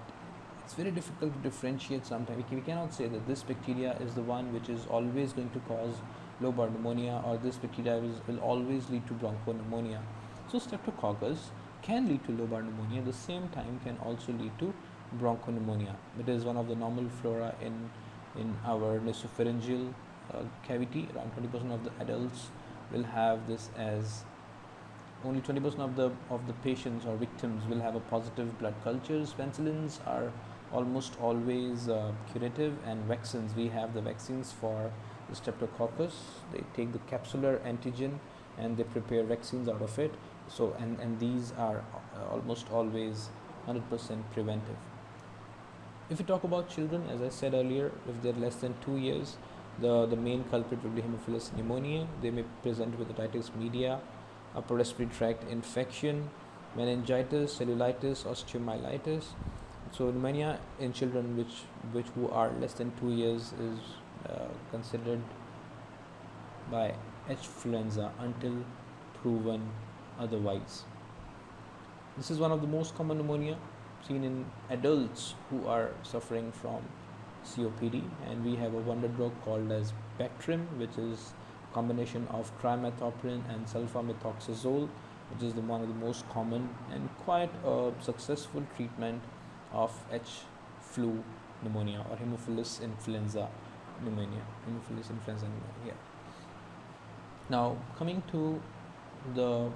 it's very difficult to differentiate sometimes. We cannot say that this bacteria is the one which is always going to cause lobar pneumonia, or this bacteria will always lead to bronchopneumonia. So Streptococcus can lead to lobar pneumonia, at the same time can also lead to bronchopneumonia. It is one of the normal flora in our nasopharyngeal cavity. Around 20% of the adults will have this, as only 20% of the patients or victims will have a positive blood cultures. Penicillins are almost always curative, and vaccines, we have the vaccines for the Streptococcus. They take the capsular antigen and they prepare vaccines out of it. So and these are almost always 100% preventive. If you talk about children, as I said earlier, if they're less than 2 years, the main culprit will be Haemophilus pneumoniae. They may present with otitis media, upper respiratory tract infection, meningitis, cellulitis, osteomyelitis. So pneumonia in children which who are less than 2 years is considered by H-fluenza until proven otherwise. This is one of the most common pneumonia seen in adults who are suffering from COPD, and we have a wonder drug called as Bactrim, which is a combination of trimethoprim and sulfamethoxazole, which is one of the most common and quite a successful treatment of H flu pneumonia or Haemophilus influenza pneumonia. Now coming to the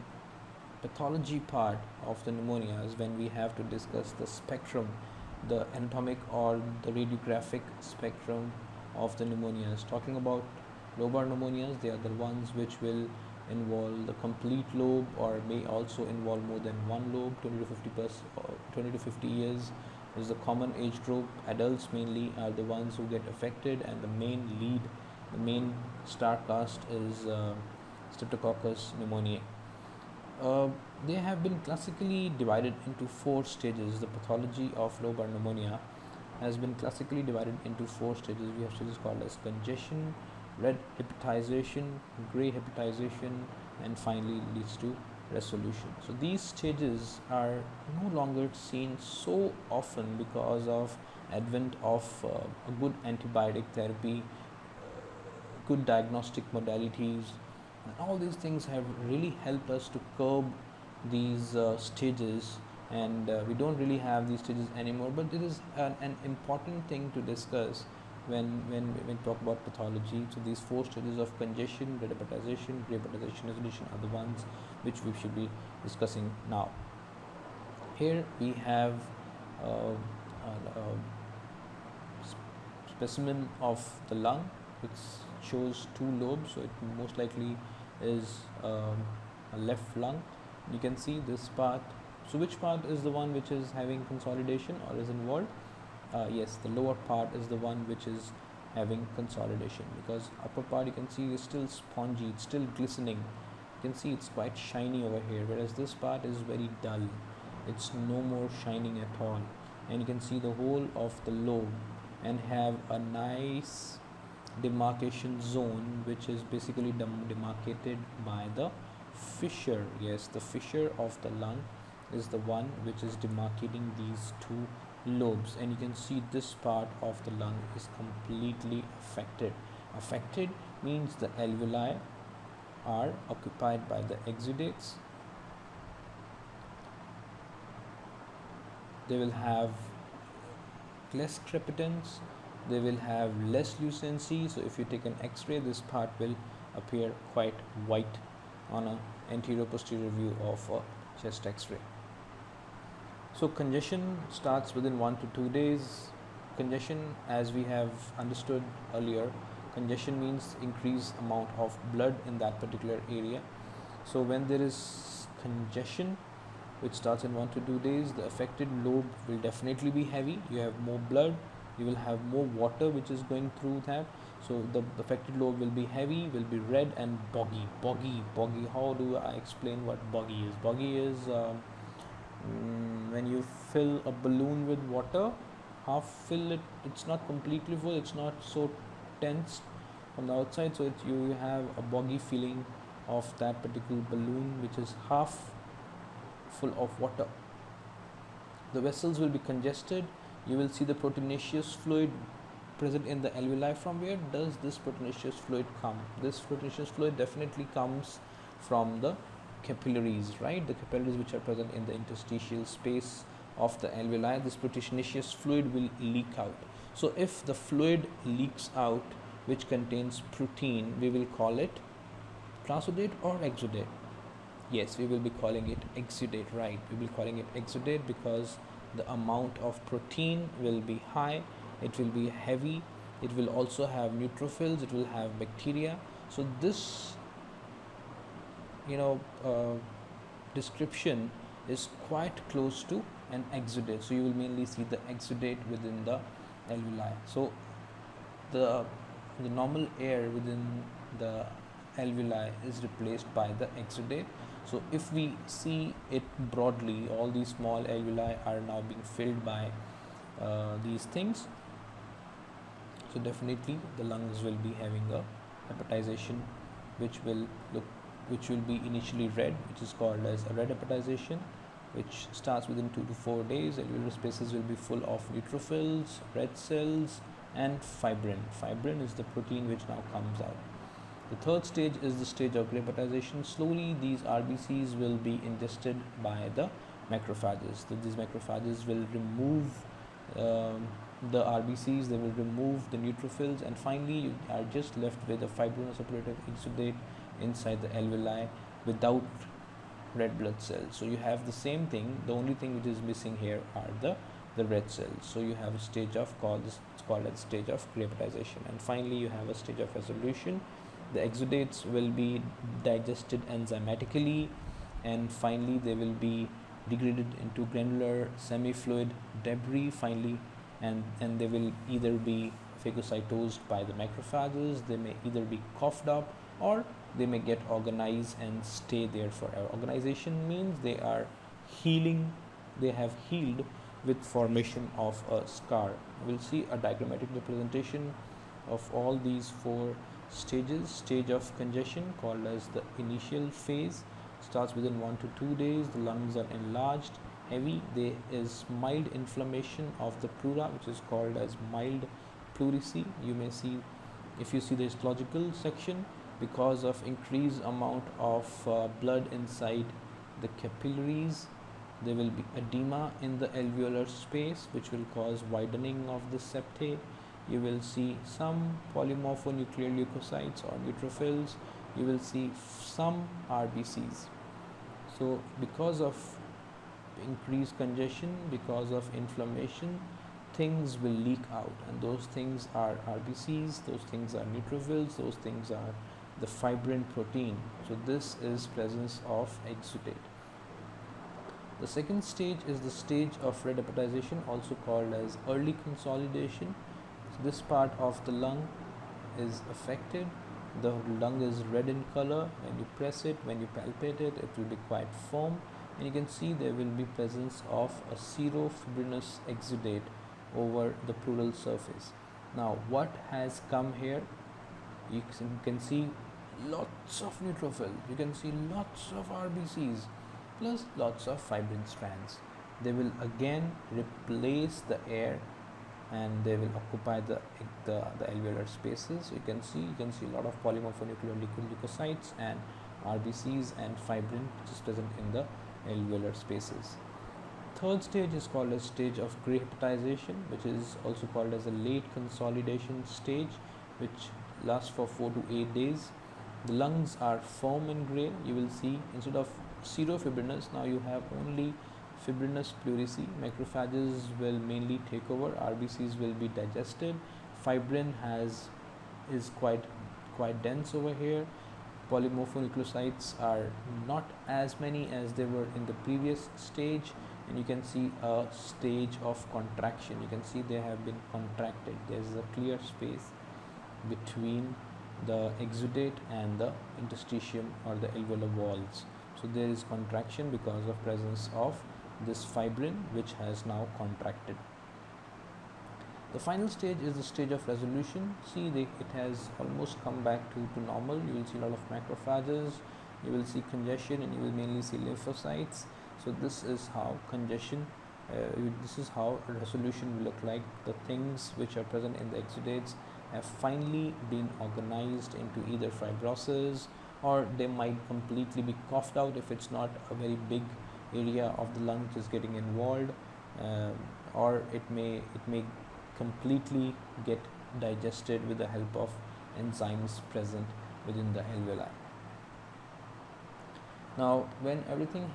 pathology part of the pneumonias, when we have to discuss the spectrum, the anatomic or the radiographic spectrum of the pneumonias. Talking about lobar pneumonias, they are the ones which will involve the complete lobe or may also involve more than one lobe, 20 to 50 years, is the common age group. Adults mainly are the ones who get affected, and the main star cast is Streptococcus pneumoniae. Uh, they have been classically divided into four stages. The pathology of lobar pneumonia has been classically divided into four stages. We have stages called as congestion, red hepatization, gray hepatization, and finally leads to resolution. So these stages are no longer seen so often because of advent of a good antibiotic therapy, good diagnostic modalities, and all these things have really helped us to curb these stages, and we don't really have these stages anymore, but it is an important thing to discuss when we talk about pathology. So these four stages of congestion, red hepatization, gray hepatization, resolution are the ones which we should be discussing now. Here we have a specimen of the lung which shows two lobes, so it most likely is a left lung. You can see this part. So which part is the one which is having consolidation or is involved? Yes, the lower part is the one which is having consolidation, because upper part you can see is still spongy, it's still glistening. You can see it's quite shiny over here, whereas this part is very dull, it's no more shining at all. And you can see the whole of the lobe and have a nice demarcation zone which is basically demarcated by the fissure. Yes, the fissure of the lung is the one which is demarcating these two lobes, and you can see this part of the lung is completely affected. Affected means the alveoli are occupied by the exudates. They will have less crepitance, they will have less lucency. So if you take an x-ray, this part will appear quite white on an anterior posterior view of a chest x-ray. So congestion starts within 1 to 2 days. Congestion, as we have understood earlier, congestion means increased amount of blood in that particular area. So when there is congestion which starts in 1 to 2 days, the affected lobe will definitely be heavy. You have more blood, you will have more water which is going through that. So the affected lobe will be heavy, will be red and boggy. Boggy. How do I explain what boggy is? Boggy is when you fill a balloon with water, half fill it, it's not completely full, it's not so tense from the outside, so you have a boggy feeling of that particular balloon which is half full of water. The vessels will be congested. You will see the proteinaceous fluid present in the alveoli. From where does this proteinaceous fluid come? This proteinaceous fluid definitely comes from the capillaries, right? The capillaries which are present in the interstitial space of the alveoli. This proteinaceous fluid will leak out. So if the fluid leaks out which contains protein, we will call it transudate or exudate. Yes, we will be calling it exudate, right? We will be calling it exudate because the amount of protein will be high, it will be heavy, it will also have neutrophils, it will have bacteria. So this description is quite close to an exudate. So you will mainly see the exudate within the alveoli. So the normal air within the alveoli is replaced by the exudate. So if we see it broadly, all these small alveoli are now being filled by these things. So definitely the lungs will be having a hepatization which will be initially red, which is called as a red hepatization, which starts within 2 to 4 days. Alveolar spaces will be full of neutrophils, red cells, and fibrin. Fibrin is the protein which now comes out. The third stage is the stage of gray hepatization. Slowly these RBCs will be ingested by the macrophages. So these macrophages will remove the RBCs, they will remove the neutrophils, and finally you are just left with a fibrinosuppurative exudate inside the alveoli without red blood cells. So you have the same thing, the only thing which is missing here are the red cells. So you have a stage of it's called as stage of gray hepatization, and finally you have a stage of resolution. The exudates will be digested enzymatically, and finally they will be degraded into granular semi-fluid debris finally, and they will either be phagocytosed by the macrophages, they may either be coughed up, or they may get organized and stay there forever. Organization means they are healing, they have healed with formation of a scar. We'll see a diagrammatic representation of all these four stages. Stage of congestion, called as the initial phase, starts within 1 to 2 days. The lungs are enlarged, heavy. There is mild inflammation of the pleura, which is called as mild pleurisy. You may see, if you see the histological section, because of increased amount of blood inside the capillaries, there will be edema in the alveolar space, which will cause widening of the septae. You will see some polymorphonuclear leukocytes or neutrophils. You will see some RBCs. So because of increased congestion, because of inflammation, things will leak out, and those things are RBCs, those things are neutrophils, those things are the fibrin protein. So this is presence of exudate. The second stage is the stage of red hepatization, also called as early consolidation. So this part of the lung is affected. The lung is red in color. When you press it, when you palpate it, it will be quite firm, and you can see there will be presence of a serofibrinous exudate over the pleural surface. Now what has come here? You can see lots of neutrophils, you can see lots of RBCs, plus lots of fibrin strands. They will again replace the air, and they will occupy the alveolar spaces. You can see a lot of polymorphonuclear leukocytes and RBCs and fibrin, which is present in the alveolar spaces. Third stage is called as stage of gray hepatization, which is also called as a late consolidation stage, which lasts for 4 to 8 days. The lungs are firm and gray. You will see instead of serofibrinous, now you have only fibrinous pleurisy. Macrophages will mainly take over. RBCs will be digested. Fibrin is quite dense over here. Polymorphonucleocytes are not as many as they were in the previous stage, and you can see a stage of contraction. You can see they have been contracted. There is a clear space between the exudate and the interstitium or the alveolar walls. So there is contraction because of presence of this fibrin, which has now contracted. The final stage is the stage of resolution. See, it has almost come back to normal. You will see a lot of macrophages, you will see congestion, and you will mainly see lymphocytes. So this is how congestion, this is how a resolution will look like. The things which are present in the exudates have finally been organized into either fibrosis, or they might completely be coughed out if it's not a very big area of the lung which is getting involved, or it may completely get digested with the help of enzymes present within the alveoli. Now when everything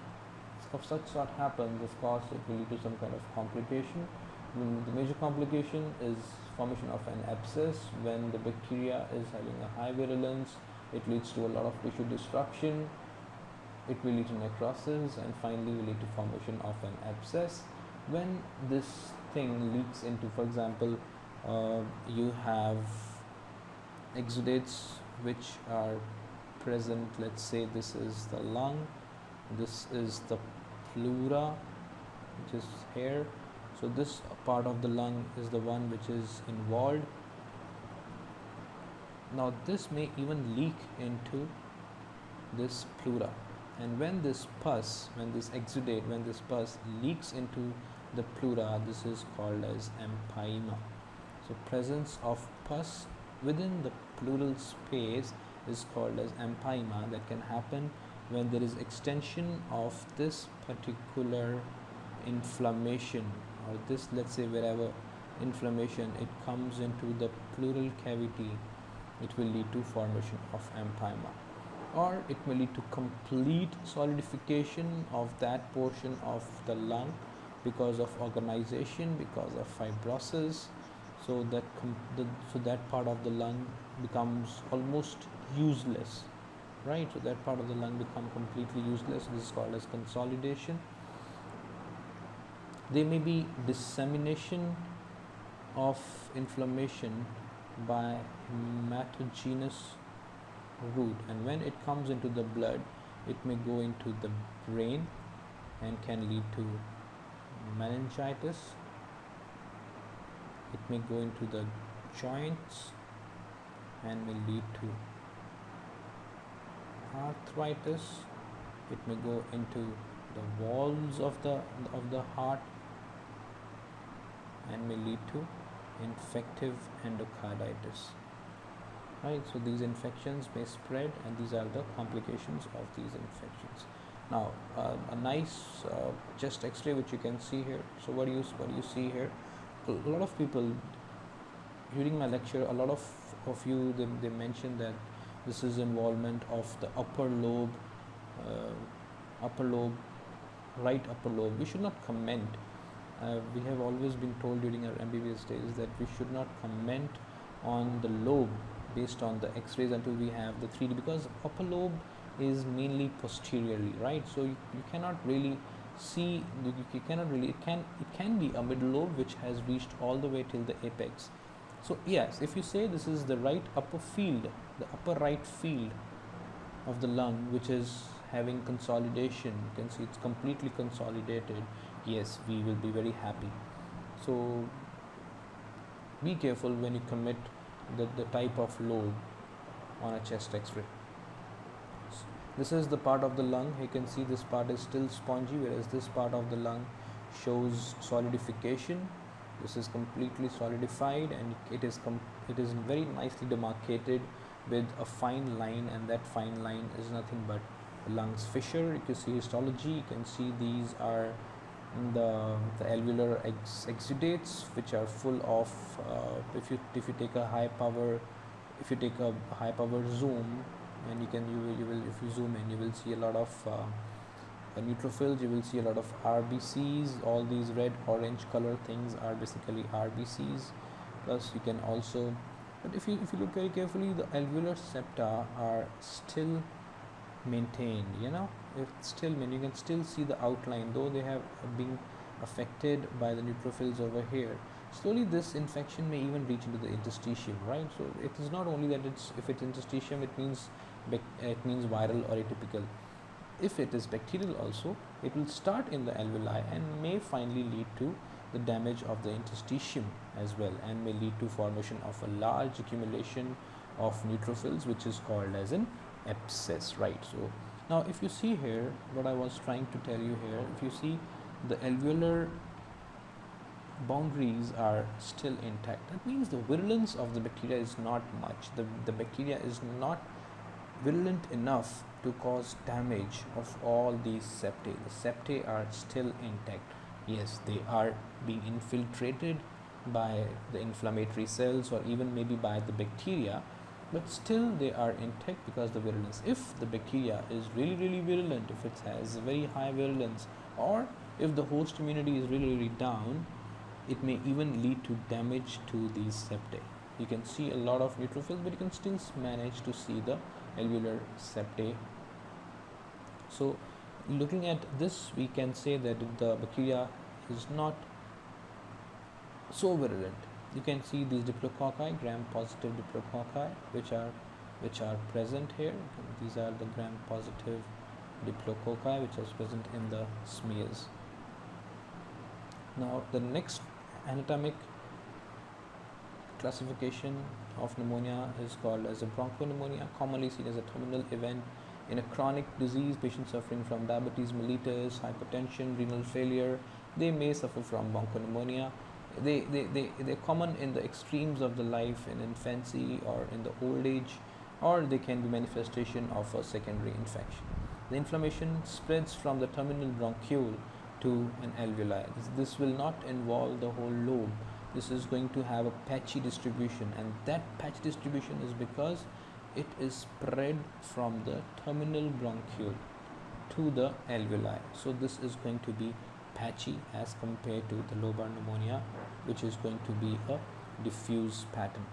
of such sort happens, of course it will lead to some kind of complication. The major complication is formation of an abscess. When the bacteria is having a high virulence, it leads to a lot of tissue destruction. It will lead to necrosis, and finally will lead to formation of an abscess. When this thing leaks into, for example, you have exudates which are present. Let's say this is the lung, this is the pleura, which is here. So this part of the lung is the one which is involved. Now this may even leak into this pleura, and when this pus, when this pus leaks into the pleura, this is called as empyema. So presence of pus within the pleural space is called as empyema. That can happen when there is extension of this particular inflammation, or this, let's say, wherever inflammation it comes into the pleural cavity, it will lead to formation of empyema, or it may lead to complete solidification of that portion of the lung because of organization, because of fibrosis. So that part of the lung becomes almost useless, right? So that part of the lung become completely useless. This is called as consolidation. There may be dissemination of inflammation by hematogenous route, and when it comes into the blood, it may go into the brain and can lead to meningitis. It may go into the joints and may lead to arthritis. It may go into the walls of the heart and may lead to infective endocarditis. Right, so these infections may spread, and these are the complications of these infections. Now, a nice chest X-ray which you can see here. So what do you see here? A lot of people during my lecture, a lot of you they mentioned that this is involvement of the upper lobe, right upper lobe. We should not comment. We have always been told during our MBBS days that we should not comment on the lobe based on the X-rays until we have the 3D, because upper lobe is mainly posteriorly, right? So you cannot really see, you cannot really, it can be a middle lobe which has reached all the way till the apex. So yes, if you say this is the right upper field, the upper right field of the lung, which is having consolidation, you can see it's completely consolidated, yes, we will be very happy. So be careful when you commit the type of lobe on a chest X-ray. This is the part of the lung. You can see this part is still spongy, whereas this part of the lung shows solidification. This is completely solidified, and it is very nicely demarcated with a fine line, and that fine line is nothing but the lungs fissure. You can see histology. You can see these are the alveolar exudates, which are full of if you take a high power zoom, and you will if you zoom in, you will see a lot of neutrophils, you will see a lot of RBCs. All these red orange color things are basically RBCs. Plus you can also, but if you look very carefully, the alveolar septa are still maintained, it's still you can still see the outline, though they have been affected by the neutrophils over here. Slowly this infection may even reach into the interstitium, right? So it is not only that if it's interstitium, it means viral or atypical. If it is bacterial also, it will start in the alveoli and may finally lead to the damage of the interstitium as well, and may lead to formation of a large accumulation of neutrophils, which is called as an abscess, right? So now if you see here, what I was trying to tell you here, if you see the alveolar boundaries are still intact, that means the virulence of the bacteria is not much. The bacteria is not virulent enough to cause damage of all these septae. The septae are still intact. Yes, they are being infiltrated by the inflammatory cells or even maybe by the bacteria, but still they are intact because the virulence. If the bacteria is really virulent, if it has very high virulence, or if the host immunity is really down, it may even lead to damage to these septae. You can see a lot of neutrophils, but you can still manage to see the alveolar septae. So looking at this, we can say that the bacteria is not so virulent. You can see these diplococci, gram-positive diplococci, which are present here. These are the gram-positive diplococci which are present in the smears. Now the next anatomic classification of pneumonia is called as a bronchopneumonia, commonly seen as a terminal event in a chronic disease. Patients suffering from diabetes mellitus, hypertension, renal failure, they may suffer from bronchopneumonia. They're common in the extremes of the life, in infancy or in the old age, or they can be manifestation of a secondary infection. The inflammation spreads from the terminal bronchiole to an alveoli. This will not involve the whole lobe. This is going to have a patchy distribution, and that patchy distribution is because it is spread from the terminal bronchiole to the alveoli. So this is going to be patchy as compared to the lobar pneumonia, which is going to be a diffuse pattern.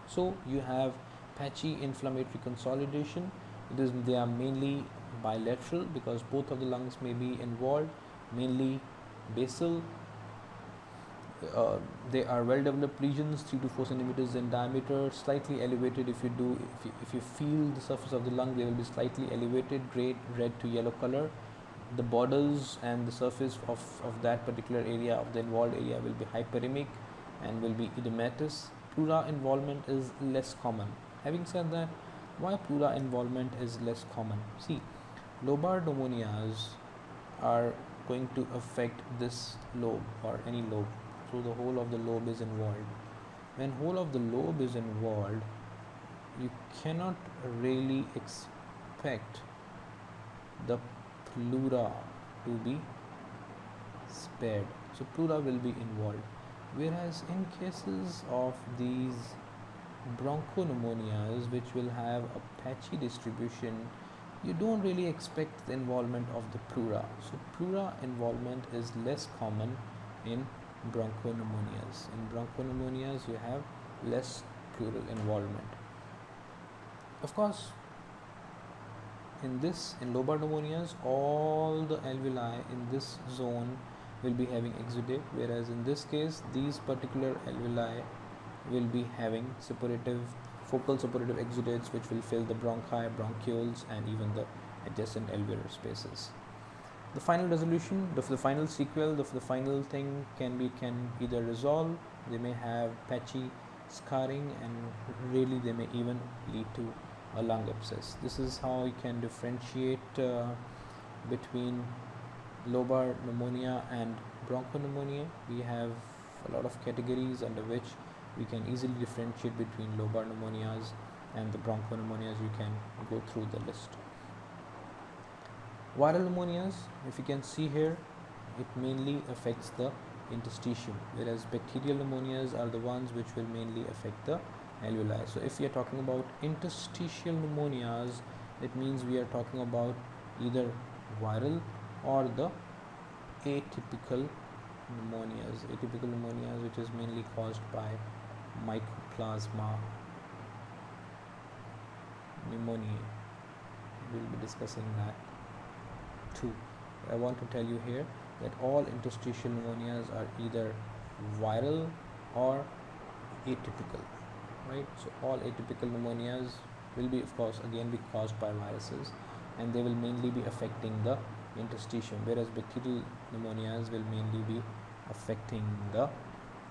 So you have patchy inflammatory consolidation. They are mainly bilateral because both of the lungs may be involved, mainly Basal, they are well developed lesions, 3 to 4 centimeters in diameter, slightly elevated. If you feel the surface of the lung, they will be slightly elevated, gray, red to yellow color. The borders and the surface of that particular area, of the involved area, will be hyperemic and will be edematous. Pleura involvement is less common. Having said that, why pleura involvement is less common? See, lobar pneumonias are going to affect this lobe or any lobe. So the whole of the lobe is involved. When whole of the lobe is involved, you cannot really expect the pleura to be spared. So pleura will be involved. Whereas in cases of these bronchopneumonias, which will have a patchy distribution, you don't really expect the involvement of the pleura. So pleura involvement is less common in bronchopneumonias. In bronchopneumonias, you have less pleural involvement. Of course, in lobar pneumonias, all the alveoli in this zone will be having exudate, whereas in this case, these particular alveoli will be having focal suppurative exudates, which will fill the bronchi, bronchioles, and even the adjacent alveolar spaces. The final resolution, the final sequel, the final thing can either resolve, they may have patchy scarring, and really they may even lead to a lung abscess. This is how you can differentiate between lobar pneumonia and bronchopneumonia. We have a lot of categories under which we can easily differentiate between lobar pneumonias and the bronchopneumonias. You can go through the list. Viral pneumonias, if you can see here, it mainly affects the interstitium, whereas bacterial pneumonias are the ones which will mainly affect the alveoli. So if we are talking about interstitial pneumonias, it means we are talking about either viral or the atypical pneumonias, which is mainly caused by Mycoplasma pneumoniae. We'll be discussing that too. I want to tell you here that all interstitial pneumonias are either viral or atypical, right? So all atypical pneumonias will be, of course, again be caused by viruses, and they will mainly be affecting the interstitium, whereas bacterial pneumonias will mainly be affecting the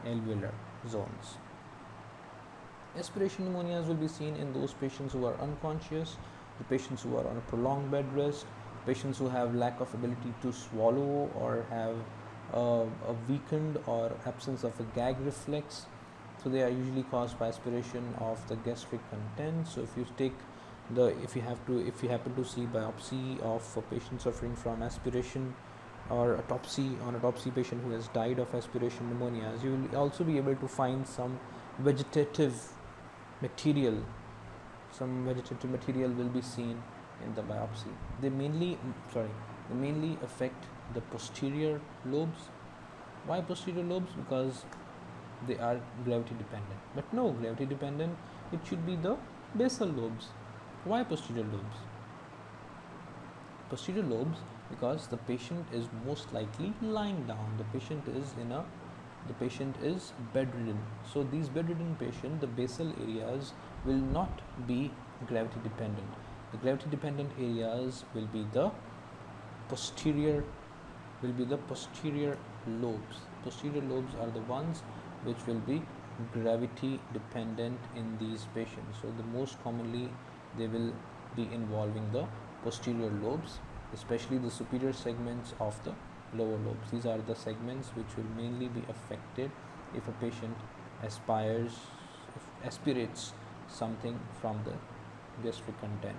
alveolar zones. Aspiration pneumonias will be seen in those patients who are unconscious, the patients who are on a prolonged bed rest, patients who have lack of ability to swallow or have a weakened or absence of a gag reflex. So they are usually caused by aspiration of the gastric content. So if you happen to see biopsy of a patient suffering from aspiration, or autopsy patient who has died of aspiration pneumonias, you will also be able to find some vegetative material will be seen in the biopsy. They mainly affect the posterior lobes. Why posterior lobes? Because they are gravity dependent. But no, gravity dependent, it should be the basal lobes. Why posterior lobes? Posterior lobes, because the patient is most likely lying down. The patient is bedridden. So these bedridden patients, the basal areas will not be gravity dependent. The gravity dependent areas will be the posterior lobes. Posterior lobes are the ones which will be gravity dependent in these patients. So the most commonly they will be involving the posterior lobes, especially the superior segments of the lower lobes. These are the segments which will mainly be affected if a patient aspirates something from the gastric content,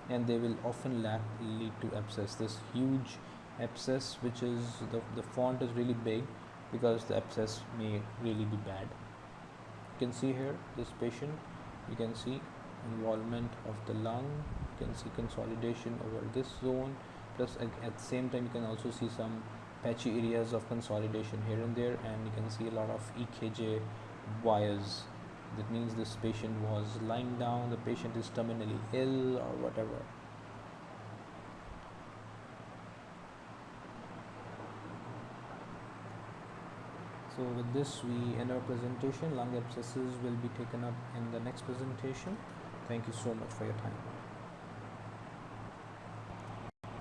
and they will often lead to abscess. This huge abscess, which is the font is really big because the abscess may really be bad. You can see here this patient, you can see involvement of the lung, you can see consolidation over this zone, plus at the same time you can also see some patchy areas of consolidation here and there, and you can see a lot of EKJ wires. That means this patient was lying down, the patient is terminally ill or whatever. So with this we end our presentation. Lung abscesses will be taken up in the next presentation. Thank you so much for your time.